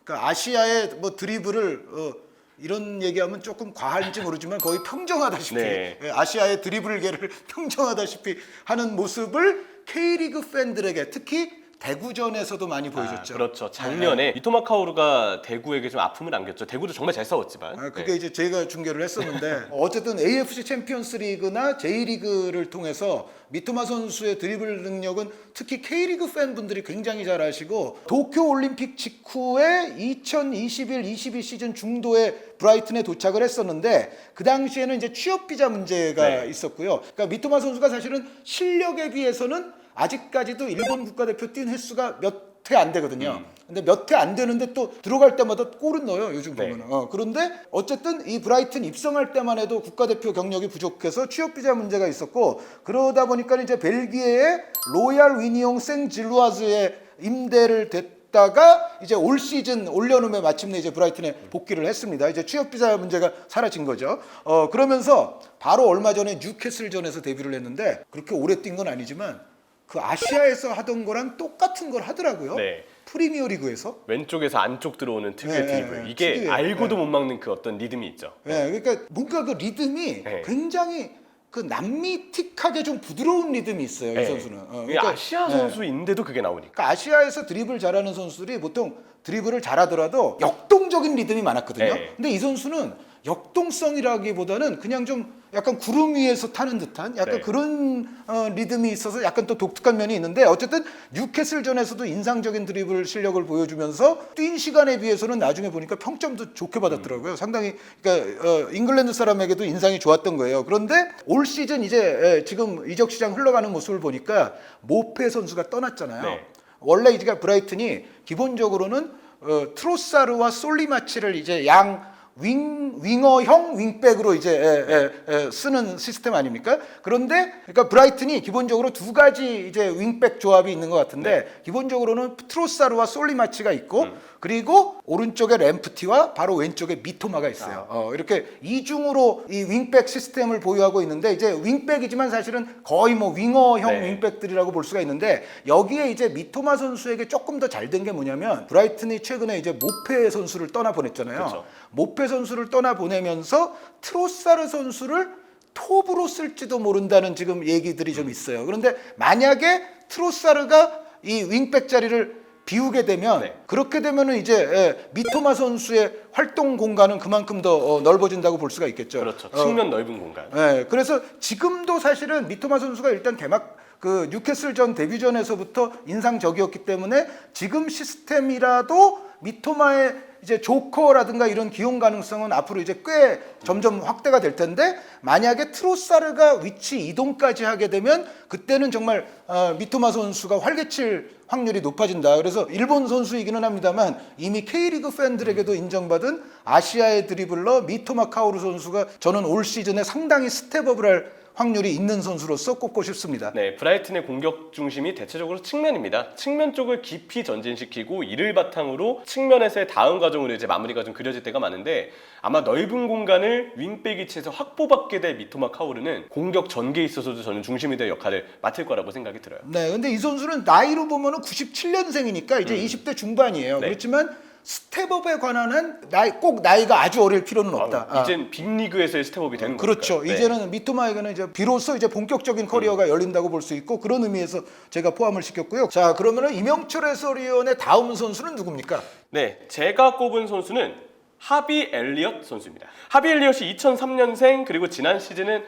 그러니까 아시아의 뭐 드리블을 이런 얘기하면 조금 과할지 모르지만 거의 평정하다시피 네. 아시아의 드리블계를 평정하다시피 하는 모습을 K리그 팬들에게 특히 대구전에서도 많이 보여줬죠. 그렇죠. 작년에 미토마 카오루가 대구에게 좀 아픔을 안겼죠. 대구도 정말 잘 싸웠지만. 그게 이제 제가 중계를 했었는데 어쨌든 AFC 챔피언스 리그나 J리그를 통해서 미토마 선수의 드리블 능력은 특히 K리그 팬분들이 굉장히 잘 아시고 도쿄 올림픽 직후에 2021-22 시즌 중도에 브라이튼에 도착을 했었는데 그 당시에는 이제 취업 비자 문제가 있었고요. 그러니까 미토마 선수가 사실은 실력에 비해서는 아직까지도 일본 국가대표 뛴 횟수가 몇 회 안 되거든요. 근데 몇 회 안 되는데 또 들어갈 때마다 골은 넣어요. 요즘 보면은. 그런데 어쨌든 이 브라이튼 입성할 때만 해도 국가대표 경력이 부족해서 취업 비자 문제가 있었고 그러다 보니까 이제 벨기에의 로얄 위니옹 생질루아즈에 임대를 됐다가 이제 올 시즌 올 여름에 마침내 이제 브라이튼에 복귀를 했습니다. 이제 취업 비자 문제가 사라진 거죠. 그러면서 바로 얼마 전에 뉴캐슬전에서 데뷔를 했는데 그렇게 오래 뛴 건 아니지만 그 아시아에서 하던 거랑 똑같은 걸 하더라고요. 네. 프리미어리그에서. 왼쪽에서 안쪽 들어오는 특유의 드리블. 이게 특유의, 알고도 못 막는 그 어떤 리듬이 있죠. 그러니까 뭔가 그 리듬이 굉장히 그 남미틱하게 좀 부드러운 리듬이 있어요. 이 선수는. 그러니까, 아시아 선수인데도 그게 나오니까. 그러니까 아시아에서 드리블 잘하는 선수들이 보통 드리블을 잘하더라도 역동적인 리듬이 많았거든요. 근데 이 선수는 역동성이라기보다는 그냥 좀 약간 구름 위에서 타는 듯한 약간 그런 리듬이 있어서 약간 또 독특한 면이 있는데 어쨌든 뉴캐슬전에서도 인상적인 드리블 실력을 보여주면서 뛴 시간에 비해서는 나중에 보니까 평점도 좋게 받았더라고요. 상당히 그러니까 잉글랜드 사람에게도 인상이 좋았던 거예요. 그런데 올 시즌 이제 지금 이적 시장 흘러가는 모습을 보니까 모페 선수가 떠났잖아요. 원래 이제 브라이튼이 기본적으로는 트로사르와 솔리마치를 이제 양 윙어형 윙백으로 이제 쓰는 시스템 아닙니까? 그런데 그러니까 브라이튼이 기본적으로 두 가지 이제 윙백 조합이 있는 것 같은데 기본적으로는 트로사르와 솔리마치가 있고 그리고 오른쪽에 램프티와 바로 왼쪽에 미토마가 있어요. 이렇게 이중으로 이 윙백 시스템을 보유하고 있는데 이제 윙백이지만 사실은 거의 뭐 윙어형 윙백들이라고 볼 수가 있는데 여기에 이제 미토마 선수에게 조금 더 잘 된 게 뭐냐면 브라이튼이 최근에 이제 모페 선수를 떠나 보냈잖아요. 그렇죠. 모페 선수를 떠나 보내면서 트로사르 선수를 톱으로 쓸지도 모른다는 지금 얘기들이 좀 있어요. 그런데 만약에 트로사르가 이 윙백 자리를 비우게 되면 그렇게 되면은 이제 미토마 선수의 활동 공간은 그만큼 더 넓어진다고 볼 수가 있겠죠. 그렇죠. 측면 넓은 공간. 그래서 지금도 사실은 미토마 선수가 일단 개막 그 뉴캐슬전 데뷔전에서부터 인상적이었기 때문에 지금 시스템이라도 미토마의 이제 조커라든가 이런 기용 가능성은 앞으로 이제 꽤 점점 확대가 될 텐데 만약에 트로사르가 위치 이동까지 하게 되면 그때는 정말 미토마 선수가 활개칠 확률이 높아진다. 그래서 일본 선수이기는 합니다만 이미 K리그 팬들에게도 인정받은 아시아의 드리블러 미토마 카오루 선수가 저는 올 시즌에 상당히 스텝업을 할 확률이 있는 선수로서 꼽고 싶습니다. 네, 브라이튼의 공격 중심이 대체적으로 측면입니다. 측면 쪽을 깊이 전진시키고 이를 바탕으로 측면에서의 다음 과정으로 이제 마무리가 좀 그려질 때가 많은데 아마 넓은 공간을 윙백 위치에서 확보받게 될 미토마 카오르는 공격 전개에 있어서도 저는 중심이 될 역할을 맡을 거라고 생각이 들어요. 네, 근데 이 선수는 나이로 보면은 97년생이니까 이제 20대 중반이에요. 그렇지만 스텝업에 관한 꼭 나이가 아주 어릴 필요는 없다. 이젠 빅리그에서의 스텝업이 되는 거죠. 그렇죠. 이제는 미토마에게는 이제 비로소 이제 본격적인 커리어가 열린다고 볼 수 있고 그런 의미에서 제가 포함을 시켰고요. 자, 그러면은 이명철 해설위원의 다음 선수는 누굽니까? 네, 제가 꼽은 선수는 하비 엘리엇 선수입니다. 하비 엘리엇이 2003년생 그리고 지난 시즌은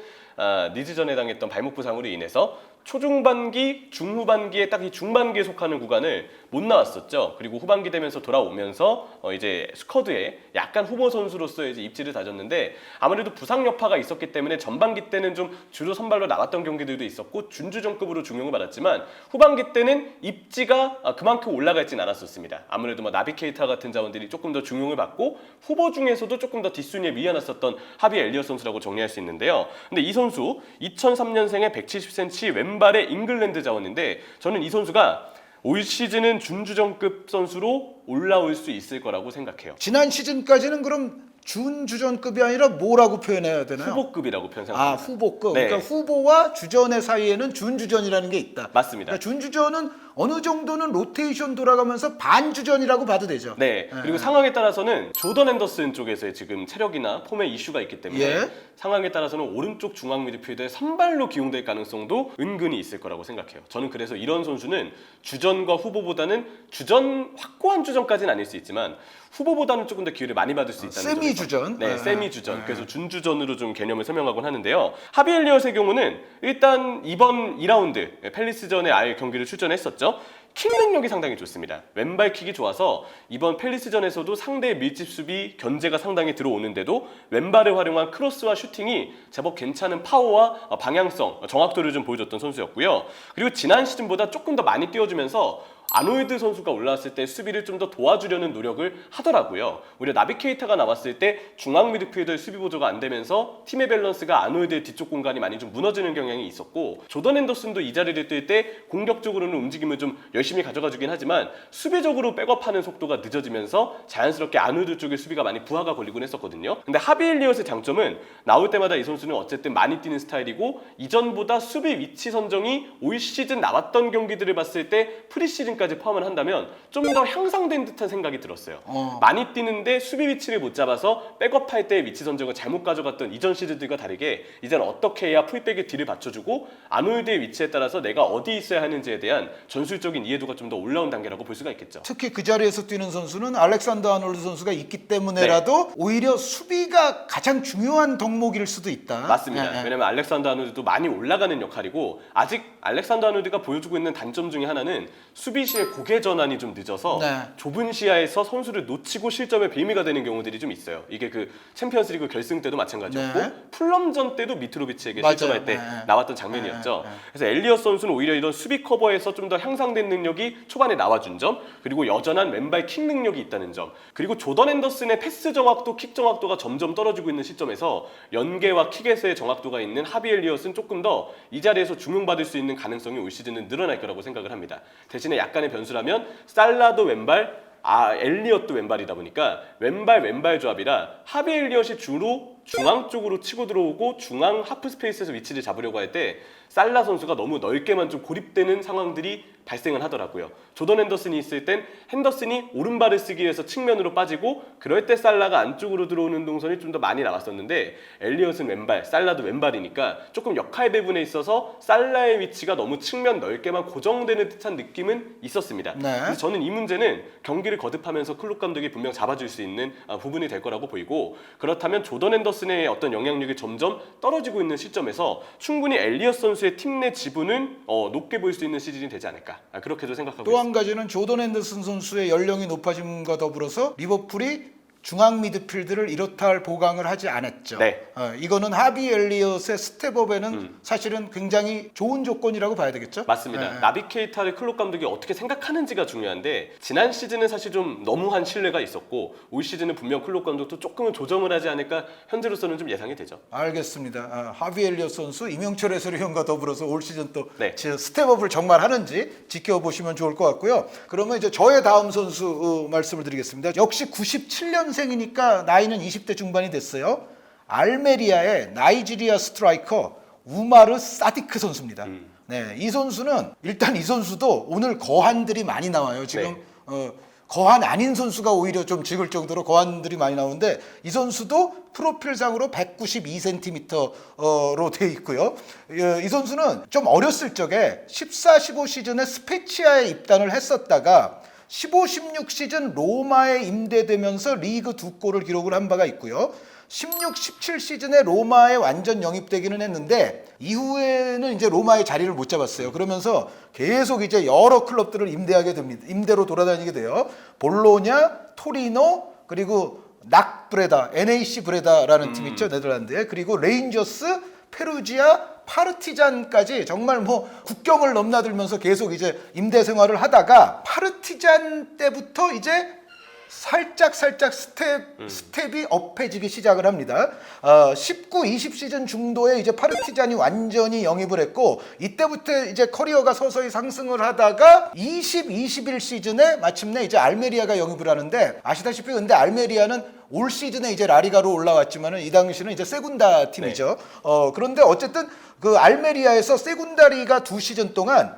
리즈전에 당했던 발목 부상으로 인해서 초중반기, 중후반기에 딱 이 중반기에 속하는 구간을 못 나왔었죠. 그리고 후반기 되면서 돌아오면서 이제 스쿼드에 약간 후보 선수로서 이제 입지를 다졌는데 아무래도 부상 여파가 있었기 때문에 전반기 때는 좀 주로 선발로 나갔던 경기들도 있었고 준주전급으로 중용을 받았지만 후반기 때는 입지가 그만큼 올라가 있진 않았었습니다. 아무래도 뭐 나비 케이타 같은 자원들이 조금 더 중용을 받고 후보 중에서도 조금 더 뒷순위에 밀려났었던 하비 엘리엇 선수라고 정리할 수 있는데요. 근데 이 선수 2003년생에 170cm 왼발의 잉글랜드 자원인데 저는 이 선수가 올 시즌은 준주전급 선수로 올라올 수 있을 거라고 생각해요. 지난 시즌까지는 그럼 준주전급이 아니라 뭐라고 표현해야 되나요? 후보급이라고 표현합니다. 후보급. 그러니까 후보와 주전의 사이에는 준주전이라는 게 있다. 맞습니다. 그러니까 준주전은 어느 정도는 로테이션 돌아가면서 반주전이라고 봐도 되죠. 네. 그리고 상황에 따라서는 조던 앤더슨 쪽에서의 지금 체력이나 폼의 이슈가 있기 때문에 예. 상황에 따라서는 오른쪽 중앙 미드필더의 선발로 기용될 가능성도 은근히 있을 거라고 생각해요. 저는 그래서 이런 선수는 주전과 후보보다는 주전 확고한 주전까지는 아닐 수 있지만 후보보다는 조금 더 기회를 많이 받을 수 있다는 세미 점에서. 주전. 네, 세미 주전. 그래서 준주전으로 좀 개념을 설명하곤 하는데요. 하비 엘리엇의 경우는 일단 이번 2라운드 팰리스전에 아예 경기를 출전했었죠. 킥 능력이 상당히 좋습니다. 왼발 킥이 좋아서 이번 팰리스전에서도 상대의 밀집 수비 견제가 상당히 들어오는데도 왼발을 활용한 크로스와 슈팅이 제법 괜찮은 파워와 방향성, 정확도를 좀 보여줬던 선수였고요. 그리고 지난 시즌보다 조금 더 많이 뛰어주면서 아놀드 선수가 올라왔을 때 수비를 좀 더 도와주려는 노력을 하더라고요. 오히려 나비 케이타가 나왔을 때 중앙 미드필더의 수비 보조가 안 되면서 팀의 밸런스가 아놀드의 뒤쪽 공간이 많이 좀 무너지는 경향이 있었고 조던 앤더슨도 이 자리를 뛸 때 공격적으로는 움직임을 좀 열심히 가져가 주긴 하지만 수비적으로 백업하는 속도가 늦어지면서 자연스럽게 아놀드 쪽의 수비가 많이 부하가 걸리곤 했었거든요. 근데 하비 엘리엇의 장점은 나올 때마다 이 선수는 어쨌든 많이 뛰는 스타일이고 이전보다 수비 위치 선정이 올 시즌 나왔던 경기들을 봤을 때 프리시즌까지 포함을 한다면 좀 더 향상된 듯한 생각이 들었어요. 많이 뛰는데 수비 위치를 못 잡아서 백업할 때 위치 선정을 잘못 가져갔던 이전 시즌들과 다르게 이제는 어떻게 해야 풀백의 뒤를 받쳐주고 아놀드의 위치에 따라서 내가 어디 있어야 하는지에 대한 전술적인 이해도가 좀 더 올라온 단계라고 볼 수가 있겠죠. 특히 그 자리에서 뛰는 선수는 알렉산더 아놀드 선수가 있기 때문에라도 오히려 수비가 가장 중요한 덕목일 수도 있다. 맞습니다. 예, 예. 왜냐면 알렉산더 아놀드도 많이 올라가는 역할이고 아직 알렉산더 아놀드가 보여주고 있는 단점 중에 하나는 수비 시에 고개 전환이 좀 늦어서 네. 좁은 시야에서 선수를 놓치고 실점의 빌미가 되는 경우들이 좀 있어요. 이게 그 챔피언스리그 결승 때도 마찬가지였고 네. 풀럼전 때도 미트로비치에게 맞아요. 실점할 때 네. 나왔던 장면이었죠. 네. 네. 그래서 엘리엇 선수는 오히려 이런 수비 커버에서 좀 더 향상된 능력이 초반에 나와준 점, 그리고 여전한 왼발 킥 능력이 있다는 점, 그리고 조던 앤더슨의 패스 정확도, 킥 정확도가 점점 떨어지고 있는 시점에서 연계와 킥에서의 정확도가 있는 하비 엘리엇은 조금 더 이 자리에서 중용받을 수 있는 가능성이 올 시즌은 늘어날 거라고 생각을 합니다. 대신에 약간의 변수라면 살라도 왼발, 엘리엇도 왼발이다 보니까 왼발 조합이라 하비 엘리엇이 주로 중앙 쪽으로 치고 들어오고 중앙 하프 스페이스에서 위치를 잡으려고 할 때 살라 선수가 너무 넓게만 좀 고립되는 상황들이 발생을 하더라고요. 조던 핸더슨이 있을 땐 핸더슨이 오른발을 쓰기 위해서 측면으로 빠지고 그럴 때 살라가 안쪽으로 들어오는 동선이 좀 더 많이 나왔었는데 엘리엇은 왼발, 살라도 왼발이니까 조금 역할 배분에 있어서 살라의 위치가 너무 측면 넓게만 고정되는 듯한 느낌은 있었습니다. 네. 그래서 저는 이 문제는 경기를 거듭하면서 클롭 감독이 분명 잡아줄 수 있는 부분이 될 거라고 보이고 그렇다면 조던 핸더슨의 어떤 영향력이 점점 떨어지고 있는 시점에서 충분히 엘리엇 선수의 팀 내 지분은 높게 보일 수 있는 시즌이 되지 않을까 그렇게도 생각하고 또 한 가지는 조던 핸더슨 선수의 연령이 높아짐과 더불어서 리버풀이 중앙 미드필드를 이렇다 할 보강을 하지 않았죠. 네. 이거는 하비 엘리엇의 스텝업에는 사실은 굉장히 좋은 조건이라고 봐야 되겠죠. 맞습니다. 네. 나비 케이타를 클롭 감독이 어떻게 생각하는지가 중요한데 지난 시즌은 사실 좀 너무한 신뢰가 있었고 올 시즌은 분명 클롭 감독도 조금은 조정을 하지 않을까 현재로서는 좀 예상이 되죠. 알겠습니다. 하비 엘리엇 선수 이명철 해설위원과 더불어서 올 시즌 또 네. 스텝업을 정말 하는지 지켜보시면 좋을 것 같고요. 그러면 이제 저의 다음 선수 말씀을 드리겠습니다. 역시 97년생이니까 나이는 20대 중반이 됐어요. 알메리아의 나이지리아 스트라이커 우마르 사디크 선수입니다. 네, 이 선수는 일단 이 선수도 오늘 거한들이 많이 나와요. 지금 거한 아닌 선수가 오히려 좀 찍을 정도로 거한들이 많이 나오는데 이 선수도 프로필상으로 192cm로 돼 있고요. 이 선수는 좀 어렸을 적에 14-15 시즌에 스페치아에 입단을 했었다가 15-16 시즌 로마에 임대되면서 리그 2골을 기록을 한 바가 있고요. 16-17 시즌에 로마에 완전 영입되기는 했는데 이후에는 이제 로마의 자리를 못 잡았어요. 그러면서 계속 이제 여러 클럽들을 임대하게 됩니다. 임대로 돌아다니게 돼요. 볼로냐, 토리노, 그리고 낙브레다, NAC 브레다라는 팀 있죠, 네덜란드에. 그리고 레인저스, 페루지아, 파르티잔까지 정말 뭐 국경을 넘나들면서 계속 이제 임대 생활을 하다가 파르티잔 때부터 이제 살짝 스텝이 업해지기 시작을 합니다. 19-20 시즌 중도에 이제 파르티잔이 완전히 영입을 했고 이때부터 이제 커리어가 서서히 상승을 하다가 20-21 시즌에 마침내 이제 알메리아가 영입을 하는데 아시다시피 근데 알메리아는 올 시즌에 이제 라리가로 올라왔지만은 이 당시는 이제 세군다 팀이죠. 그런데 어쨌든 그 알메리아에서 세군다리가 2시즌 동안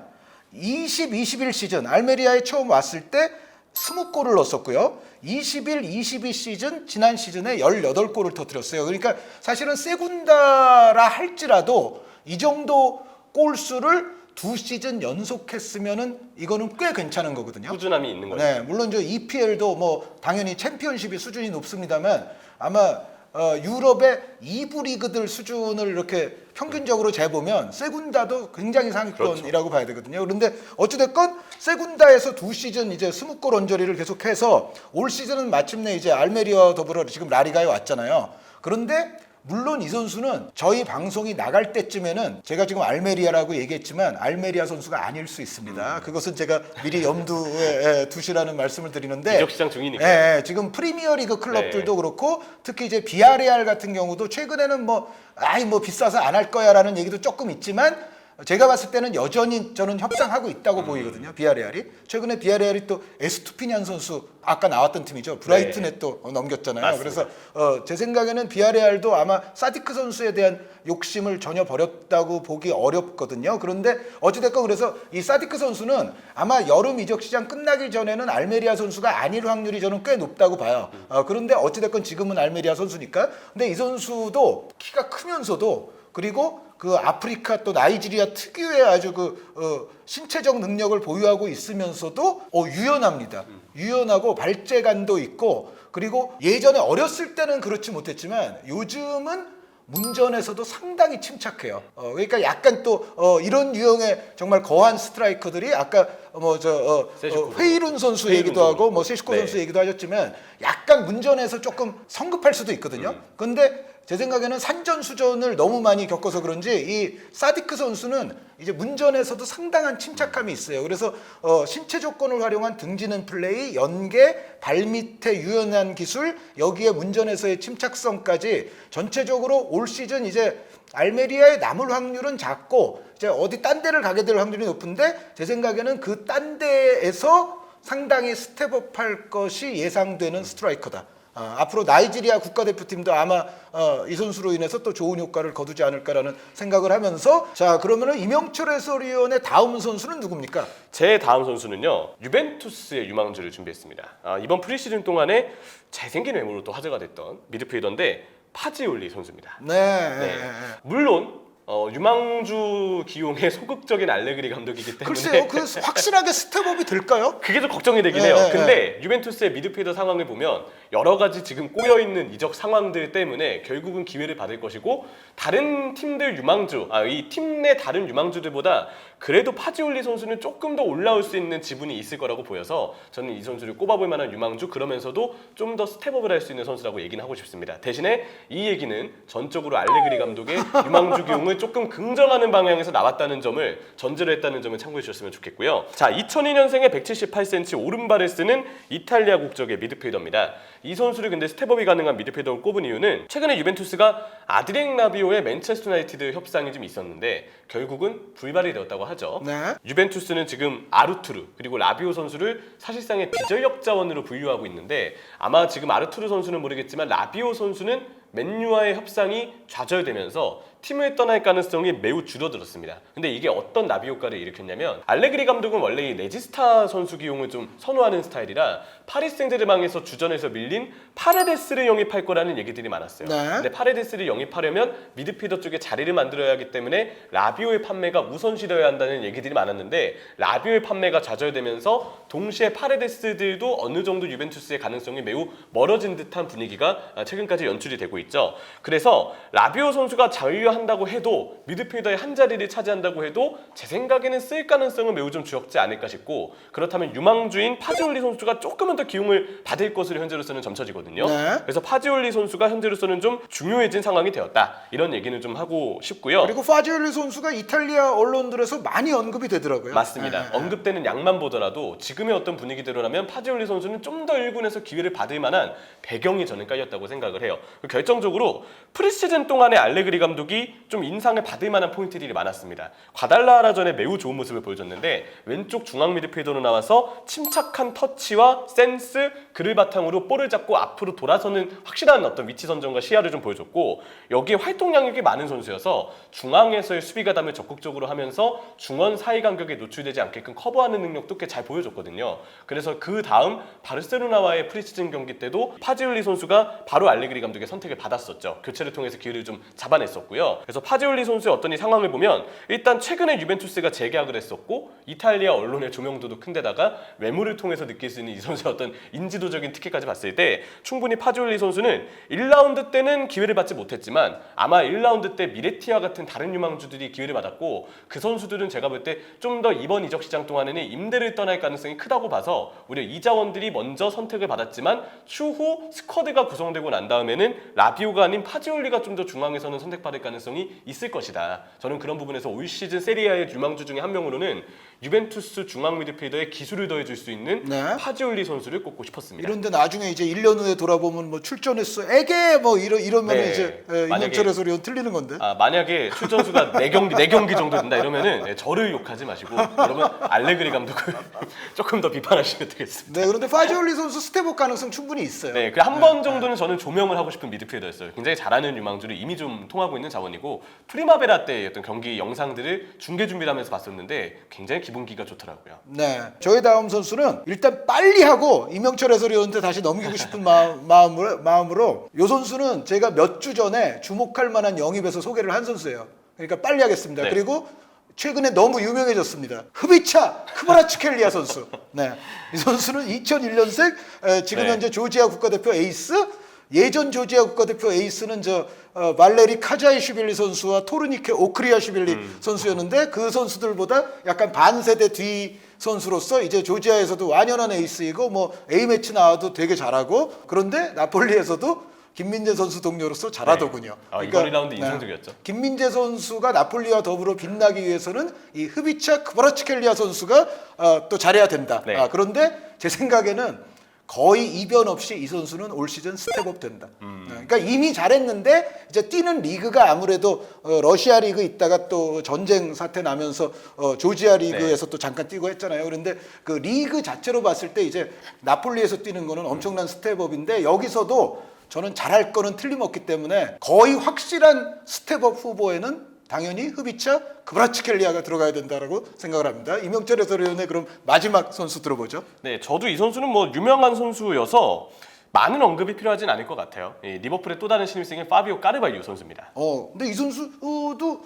20, 21 시즌 알메리아에 처음 왔을 때 20골을 넣었었고요. 21, 22 시즌 지난 시즌에 18골을 터뜨렸어요. 그러니까 사실은 세군다라 할지라도 이 정도 골수를 2시즌 연속했으면은 이거는 꽤 괜찮은 거거든요. 꾸준함이 있는 거죠. 네, 물론 저 EPL도 뭐 당연히 챔피언십이 수준이 높습니다만 아마 유럽의 2부 리그들 수준을 이렇게 평균적으로 재보면 세군다도 굉장히 상위권이라고 봐야 되거든요. 그런데 어찌됐건 세군다에서 2시즌 이제 20골 언저리를 계속해서 올 시즌은 마침내 이제 알메리아와 더불어 지금 라리가에 왔잖아요. 그런데 물론 이 선수는 저희 방송이 나갈 때쯤에는 제가 지금 알메리아라고 얘기했지만 알메리아 선수가 아닐 수 있습니다. 그것은 제가 미리 염두에 두시라는 말씀을 드리는데 이적 시장 중이니까. 예, 지금 프리미어리그 클럽들도 그렇고 특히 이제 비아레알 같은 경우도 최근에는 뭐 비싸서 안 할 거야라는 얘기도 조금 있지만 제가 봤을 때는 여전히 저는 협상하고 있다고 보이거든요. 비아레알이 최근에 비아레알이 또 에스투피냔 선수 아까 나왔던 팀이죠. 브라이튼에 또 넘겼잖아요. 맞습니다. 그래서 제 생각에는 비아레알도 아마 사디크 선수에 대한 욕심을 전혀 버렸다고 보기 어렵거든요. 그런데 어찌됐건 그래서 이 사디크 선수는 아마 여름 이적 시장 끝나기 전에는 알메리아 선수가 아닐 확률이 저는 꽤 높다고 봐요. 그런데 어찌됐건 지금은 알메리아 선수니까. 근데 이 선수도 키가 크면서도 그리고 그 아프리카 또 나이지리아 특유의 아주 신체적 능력을 보유하고 있으면서도 유연합니다. 유연하고 발재간도 있고 그리고 예전에 어렸을 때는 그렇지 못했지만 요즘은 문전에서도 상당히 침착해요. 그러니까 약간 또 이런 유형의 정말 거한 스트라이커들이 아까 회이룬 선수 얘기도 하고 뭐 세슈코 네. 선수 얘기도 하셨지만 약간 문전에서 조금 성급할 수도 있거든요. 근데 제 생각에는 산전수전을 너무 많이 겪어서 그런지 이 사디크 선수는 이제 문전에서도 상당한 침착함이 있어요. 그래서 신체 조건을 활용한 등지는 플레이, 연계, 발밑의 유연한 기술, 여기에 문전에서의 침착성까지 전체적으로 올 시즌 이제 알메리아에 남을 확률은 작고 이제 어디 딴 데를 가게 될 확률이 높은데 제 생각에는 그 딴 데에서 상당히 스텝업할 것이 예상되는 스트라이커다. 앞으로 나이지리아 국가대표팀도 아마 이 선수로 인해서 또 좋은 효과를 거두지 않을까라는 생각을 하면서 자 그러면은 이명철 해설위원의 다음 선수는 누굽니까? 제 다음 선수는요 유벤투스의 유망주를 준비했습니다. 이번 프리시즌 동안에 잘생긴 외모로 또 화제가 됐던 미드필더인데 파지올리 선수입니다. 네. 물론 유망주 기용의 소극적인 알레그리 감독이기 때문에 글쎄요, 그 확실하게 스텝업이 될까요? 그게 좀 걱정이 되긴 네, 해요. 네, 근데 유벤투스의 미드필더 상황을 보면 여러 가지 지금 꼬여 있는 이적 상황들 때문에 결국은 기회를 받을 것이고 다른 팀들 유망주, 이 팀 내 다른 유망주들보다 그래도 파지올리 선수는 조금 더 올라올 수 있는 지분이 있을 거라고 보여서 저는 이 선수를 꼽아볼 만한 유망주 그러면서도 좀 더 스텝업을 할 수 있는 선수라고 얘기는 하고 싶습니다. 대신에 이 얘기는 전적으로 알레그리 감독의 유망주 기용을 조금 긍정하는 방향에서 나왔다는 점을 전제로 했다는 점을 참고해 주셨으면 좋겠고요. 자, 2002년생의 178cm 오른발을 쓰는 이탈리아 국적의 미드필더입니다. 이 선수를 근데 스텝업이 가능한 미드필더로 꼽은 이유는 최근에 유벤투스가 아드리앙 라비오의 맨체스터 유나이티드 협상이 좀 있었는데 결국은 불발이 되었다고 하죠. 네. 유벤투스는 지금 아르투르 그리고 라비오 선수를 사실상의 비전력 자원으로 분류하고 있는데 아마 지금 아르투르 선수는 모르겠지만 라비오 선수는 맨유와의 협상이 좌절되면서 팀을 떠날 가능성이 매우 줄어들었습니다. 근데 이게 어떤 나비 효과를 일으켰냐면 알레그리 감독은 원래 이 레지스타 선수 기용을 좀 선호하는 스타일이라 파리 생제르맹에서 주전에서 밀린 파레데스를 영입할 거라는 얘기들이 많았어요. 네. 근데 파레데스를 영입하려면 미드필더 쪽에 자리를 만들어야 하기 때문에 라비오의 판매가 우선시되어야 한다는 얘기들이 많았는데 라비오의 판매가 좌절되면서 동시에 파레데스들도 어느 정도 유벤투스의 가능성이 매우 멀어진 듯한 분위기가 최근까지 연출이 되고 있죠. 그래서 라비오 선수가 자유한다고 해도 미드필더의 한 자리를 차지한다고 해도 제 생각에는 쓸 가능성은 매우 좀 적지 않을까 싶고 그렇다면 유망주인 파지올리 선수가 조금은 더 기용을 받을 것으로 현재로서는 점쳐지거든요. 네. 그래서 파지올리 선수가 현재로서는 좀 중요해진 상황이 되었다. 이런 얘기는 좀 하고 싶고요. 그리고 파지올리 선수가 이탈리아 언론들에서 많이 언급이 되더라고요. 맞습니다. 언급되는 양만 보더라도 지금의 어떤 분위기대로라면 파지올리 선수는 좀 더 1군에서 기회를 받을 만한 배경이 저는 깔렸다고 생각을 해요. 결정적으로 프리시즌 동안에 알레그리 감독이 경기 좀 인상을 받을 만한 포인트들이 많았습니다. 과달라하라전에 매우 좋은 모습을 보여줬는데 왼쪽 중앙 미드필더로 나와서 침착한 터치와 센스, 그를 바탕으로 볼을 잡고 앞으로 돌아서는 확실한 어떤 위치 선정과 시야를 좀 보여줬고 여기에 활동 양력이 많은 선수여서 중앙에서의 수비 가담을 적극적으로 하면서 중원 사이 간격에 노출되지 않게끔 커버하는 능력도 꽤 잘 보여줬거든요. 그래서 그 다음 바르셀로나와의 프리시즌 경기 때도 파지올리 선수가 바로 알레그리 감독의 선택을 받았었죠. 교체를 통해서 기회를 좀 잡아냈었고요. 그래서 파지올리 선수의 어떤 이 상황을 보면 일단 최근에 유벤투스가 재계약을 했었고 이탈리아 언론의 조명도도 큰데다가 외모를 통해서 느낄 수 있는 이 선수의 어떤 인지도적인 특기까지 봤을 때 충분히 파지올리 선수는 1라운드 때는 기회를 받지 못했지만 아마 1라운드 때 미레티와 같은 다른 유망주들이 기회를 받았고 그 선수들은 제가 볼 때 좀 더 이번 이적 시장 동안에는 임대를 떠날 가능성이 크다고 봐서 오히려 이자원들이 먼저 선택을 받았지만 추후 스쿼드가 구성되고 난 다음에는 라비오가 아닌 파지올리가 좀 더 중앙에서는 선택받을 가능성이 있을 것이다. 저는 그런 부분에서 올 시즌 세리아의 유망주 중에 한 명으로는 유벤투스 중앙 미드필더에 기술을 더해줄 수 있는 네. 파지올리 선수를 꼽고 싶었습니다. 이런데 나중에 이제 1년 후에 돌아보면 뭐 출전했어, 에게 뭐 이러면 네. 이제 만약에- 이명철 해설위원 틀리는 건데. 만약에 출전수가 4경기 정도 된다 이러면은 저를 욕하지 마시고 여러분 알레그리 감독을 조금 더 비판하시면 되겠습니다. 네, 그런데 파지올리 선수 스텝업 가능성 충분히 있어요. 네, 그 한 번 정도는 저는 조명을 하고 싶은 미드필더였어요. 굉장히 잘하는 유망주를 이미 좀 통하고 있는 자원이고 프리마베라 때의 어떤 경기 영상들을 중계 준비를 하면서 봤었는데 굉장히 기본기가 좋더라고요. 네, 저희 다음 선수는 일단 빨리 하고 이명철 해설위원한테 다시 넘기고 싶은 마음으로 이 선수는 제가 몇 주 전에 주목할 만한 영입에서 소개를 한 선수예요. 그러니까 빨리 하겠습니다. 네. 그리고 최근에 너무 유명해졌습니다. 흐비차 크바라츠켈리아 선수. 네, 이 선수는 2001년생, 지금 네. 현재 조지아 국가대표 에이스. 예전 조지아 국가대표 에이스는 말레리 카자이슈빌리 선수와 토르니케 오크리아슈빌리 선수였는데 그 선수들보다 약간 반세대 뒤 선수로서 이제 조지아에서도 완연한 에이스이고 뭐 A매치 나와도 되게 잘하고 그런데 나폴리에서도 김민재 선수 동료로서 잘하더군요. 이번 1라운드 인상적이었죠. 김민재 선수가 나폴리와 더불어 빛나기 위해서는 이 흐비차 크바라츠켈리아 선수가 또 잘해야 된다. 네. 그런데 제 생각에는 거의 이변 없이 이 선수는 올 시즌 스텝업 된다. 그러니까 이미 잘했는데 이제 뛰는 리그가 아무래도 러시아 리그 있다가 또 전쟁 사태 나면서 조지아 리그에서 또 잠깐 뛰고 했잖아요. 그런데 그 리그 자체로 봤을 때 이제 나폴리에서 뛰는 거는 엄청난 스텝업인데 여기서도 저는 잘할 거는 틀림없기 때문에 거의 확실한 스텝업 후보에는 당연히 흐비차 크바라츠켈리아가 들어가야 된다라고 생각을 합니다. 이명철 해설위원의 그럼 마지막 선수 들어보죠. 네, 저도 이 선수는 뭐 유명한 선수여서 많은 언급이 필요하진 않을 것 같아요. 리버풀의 또 다른 신입생인 파비오 까르발유 선수입니다. 근데 이 선수도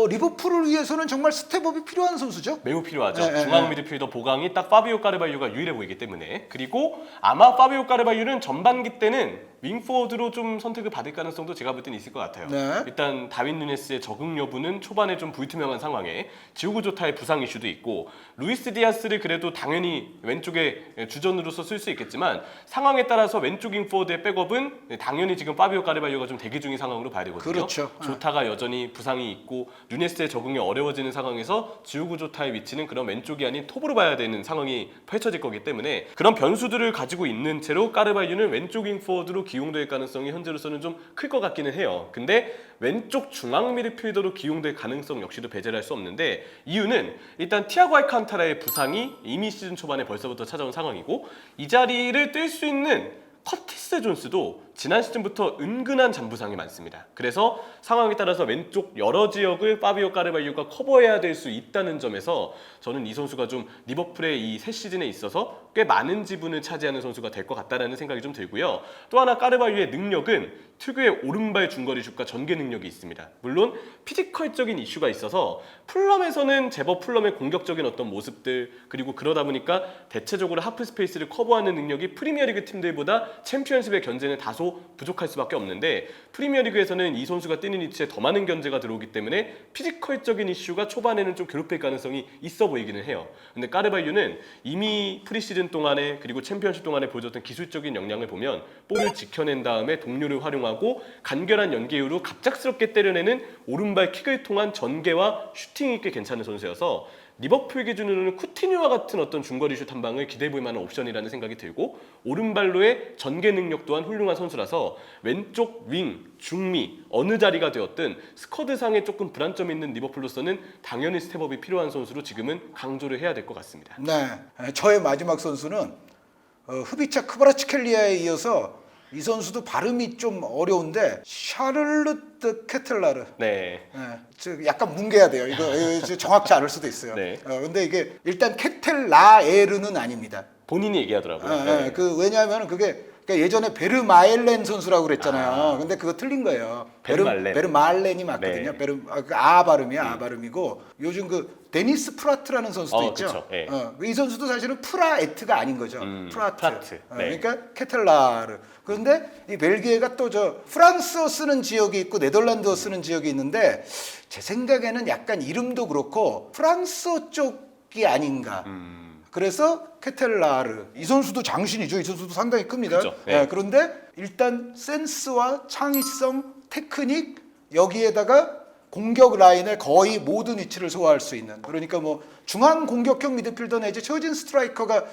리버풀을 위해서는 정말 스텝업이 필요한 선수죠. 매우 필요하죠. 네, 중앙 미드필더 보강이 딱 파비오 까르발유가 유일해 보이기 때문에. 그리고 아마 파비오 까르발유는 전반기 때는 윙포워드로 좀 선택을 받을 가능성도 제가 볼 때는 있을 것 같아요. 네. 일단 다윈 누네스의 적응 여부는 초반에 좀 불투명한 상황에 지우고 조타의 부상 이슈도 있고 루이스 디아스를 그래도 당연히 왼쪽에 주전으로서 쓸 수 있겠지만 상황에 따라서 왼쪽 윙포워드의 백업은 당연히 지금 파비오 까르발유가 좀 대기 중인 상황으로 봐야 되거든요. 그렇죠. 조타가 여전히 부상이 있고 누네스의 적응이 어려워지는 상황에서 지우고 조타의 위치는 그런 왼쪽이 아닌 톱으로 봐야 되는 상황이 펼쳐질 거기 때문에 그런 변수들을 가지고 있는 채로 까르발유는 왼쪽 윙포워드로 기용될 가능성이 현재로서는 좀 클 것 같기는 해요. 근데 왼쪽 중앙 미드필더로 기용될 가능성 역시도 배제를 할 수 없는데 이유는 일단 티아고 알칸타라의 부상이 이미 시즌 초반에 벌써부터 찾아온 상황이고 이 자리를 뛸 수 있는 커티스 존스도 지난 시즌부터 은근한 잔부상이 많습니다. 그래서 상황에 따라서 왼쪽 여러 지역을 파비오 까르발유가 커버해야 될 수 있다는 점에서 저는 이 선수가 좀 리버풀의 이 새 시즌에 있어서 꽤 많은 지분을 차지하는 선수가 될 것 같다는 생각이 좀 들고요. 또 하나 까르발유의 능력은 특유의 오른발 중거리 슛과 전개 능력이 있습니다. 물론 피지컬적인 이슈가 있어서 풀럼에서는 제법 풀럼의 공격적인 어떤 모습들 그리고 그러다 보니까 대체적으로 하프 스페이스를 커버하는 능력이 프리미어리그 팀들보다 챔피언십의 견제는 다소 부족할 수밖에 없는데 프리미어리그에서는 이 선수가 뛰는 위치에 더 많은 견제가 들어오기 때문에 피지컬적인 이슈가 초반에는 좀 괴롭힐 가능성이 있어 보이기는 해요. 근데 까르발유는 이미 프리시즌 동안에 그리고 챔피언십 동안에 보여줬던 기술적인 역량을 보면 볼을 지켜낸 다음에 동료를 활용하고 간결한 연계율로 갑작스럽게 때려내는 오른발 킥을 통한 전개와 슈팅이 꽤 괜찮은 선수여서 리버풀 기준으로는 쿠티뉴와 같은 어떤 중거리 슛 한 방을 기대해 볼 만한 옵션이라는 생각이 들고 오른발로의 전개 능력 또한 훌륭한 선수라서 왼쪽 윙, 중미 어느 자리가 되었든 스쿼드상에 조금 불안점이 있는 리버풀로서는 당연히 스텝업이 필요한 선수로 지금은 강조를 해야 될 것 같습니다. 네, 저의 마지막 선수는 흡이차 크바라츠켈리아에 이어서 이 선수도 발음이 좀 어려운데 샤를르트 케텔라르. 네. 약간 뭉개야 돼요. 이거 정확치 않을 수도 있어요. 네. 근데 이게 일단 케텔라에르는 아닙니다. 본인이 얘기하더라고요. 왜냐하면 그게 그러니까 예전에 베르마엘렌 선수라고 그랬잖아요. 근데 그거 틀린 거예요. 베르말렌. 베르말렌이 맞거든요. 네. 아 발음이야. 아 발음이고 요즘 그 데니스 프라트라는 선수도 있죠. 그쵸. 네. 이 선수도 사실은 프라에트가 아닌 거죠. 프라트. 네. 그러니까 케텔라르. 그런데 이 벨기에가 또 저 프랑스어 쓰는 지역이 있고 네덜란드어 쓰는 지역이 있는데 제 생각에는 약간 이름도 그렇고 프랑스어 쪽이 아닌가. 그래서 케텔라르 이 선수도 장신이죠. 이 선수도 상당히 큽니다. 그죠. 네. 그런데 일단 센스와 창의성, 테크닉 여기에다가 공격 라인의 거의 모든 위치를 소화할 수 있는 그러니까 뭐 중앙 공격형 미드필더 내지 최우진 스트라이커가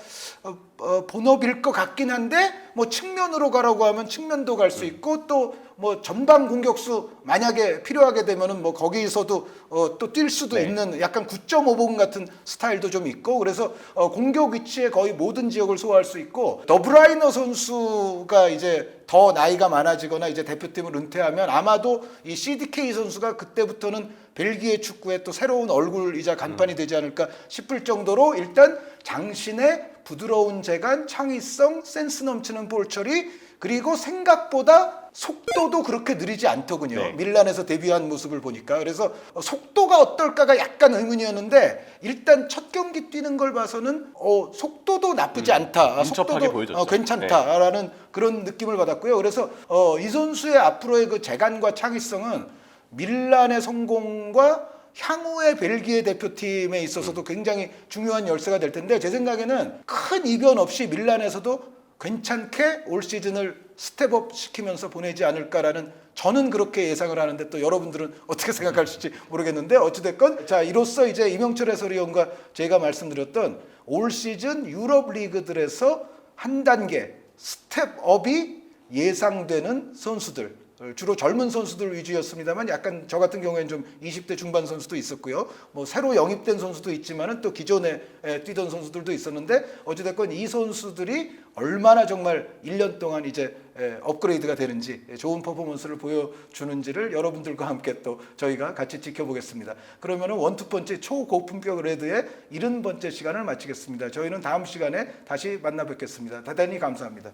본업일 것 같긴 한데 뭐 측면으로 가라고 하면 측면도 갈 수 있고 또 뭐 전방 공격수 만약에 필요하게 되면은 뭐 거기서도 또 뛸 수도 네. 있는 약간 9.5번 같은 스타일도 좀 있고 그래서 공격 위치에 거의 모든 지역을 소화할 수 있고 더브라이너 선수가 이제 더 나이가 많아지거나 이제 대표팀을 은퇴하면 아마도 이 CDK 선수가 그때부터는 벨기에 축구의 또 새로운 얼굴이자 간판이 되지 않을까 싶을 정도로 일단 장신의 부드러운 재간, 창의성, 센스 넘치는 볼 처리 그리고 생각보다 속도도 그렇게 느리지 않더군요. 네. 밀란에서 데뷔한 모습을 보니까 그래서 속도가 어떨까가 약간 의문이었는데 일단 첫 경기 뛰는 걸 봐서는 속도도 나쁘지 않다. 민첩하게 보여줬죠. 괜찮다라는 그런 느낌을 받았고요. 그래서 이 선수의 앞으로의 그 재간과 창의성은 밀란의 성공과 향후의 벨기에 대표팀에 있어서도 굉장히 중요한 열쇠가 될 텐데 제 생각에는 큰 이변 없이 밀란에서도 괜찮게 올 시즌을 스텝업 시키면서 보내지 않을까라는 저는 그렇게 예상을 하는데 또 여러분들은 어떻게 생각하실지 모르겠는데 어찌됐건 자 이로써 이제 이명철 해설위원과 제가 말씀드렸던 올 시즌 유럽 리그들에서 한 단계 스텝업이 예상되는 선수들 주로 젊은 선수들 위주였습니다만 약간 저 같은 경우에는 좀 20대 중반 선수도 있었고요. 뭐 새로 영입된 선수도 있지만은 또 기존에 뛰던 선수들도 있었는데 어찌됐건 이 선수들이 얼마나 정말 1년 동안 이제 업그레이드가 되는지 좋은 퍼포먼스를 보여주는지를 여러분들과 함께 또 저희가 같이 지켜보겠습니다. 그러면은 원투펀치 초고품격 레드의 70번째 시간을 마치겠습니다. 저희는 다음 시간에 다시 만나 뵙겠습니다. 대단히 감사합니다.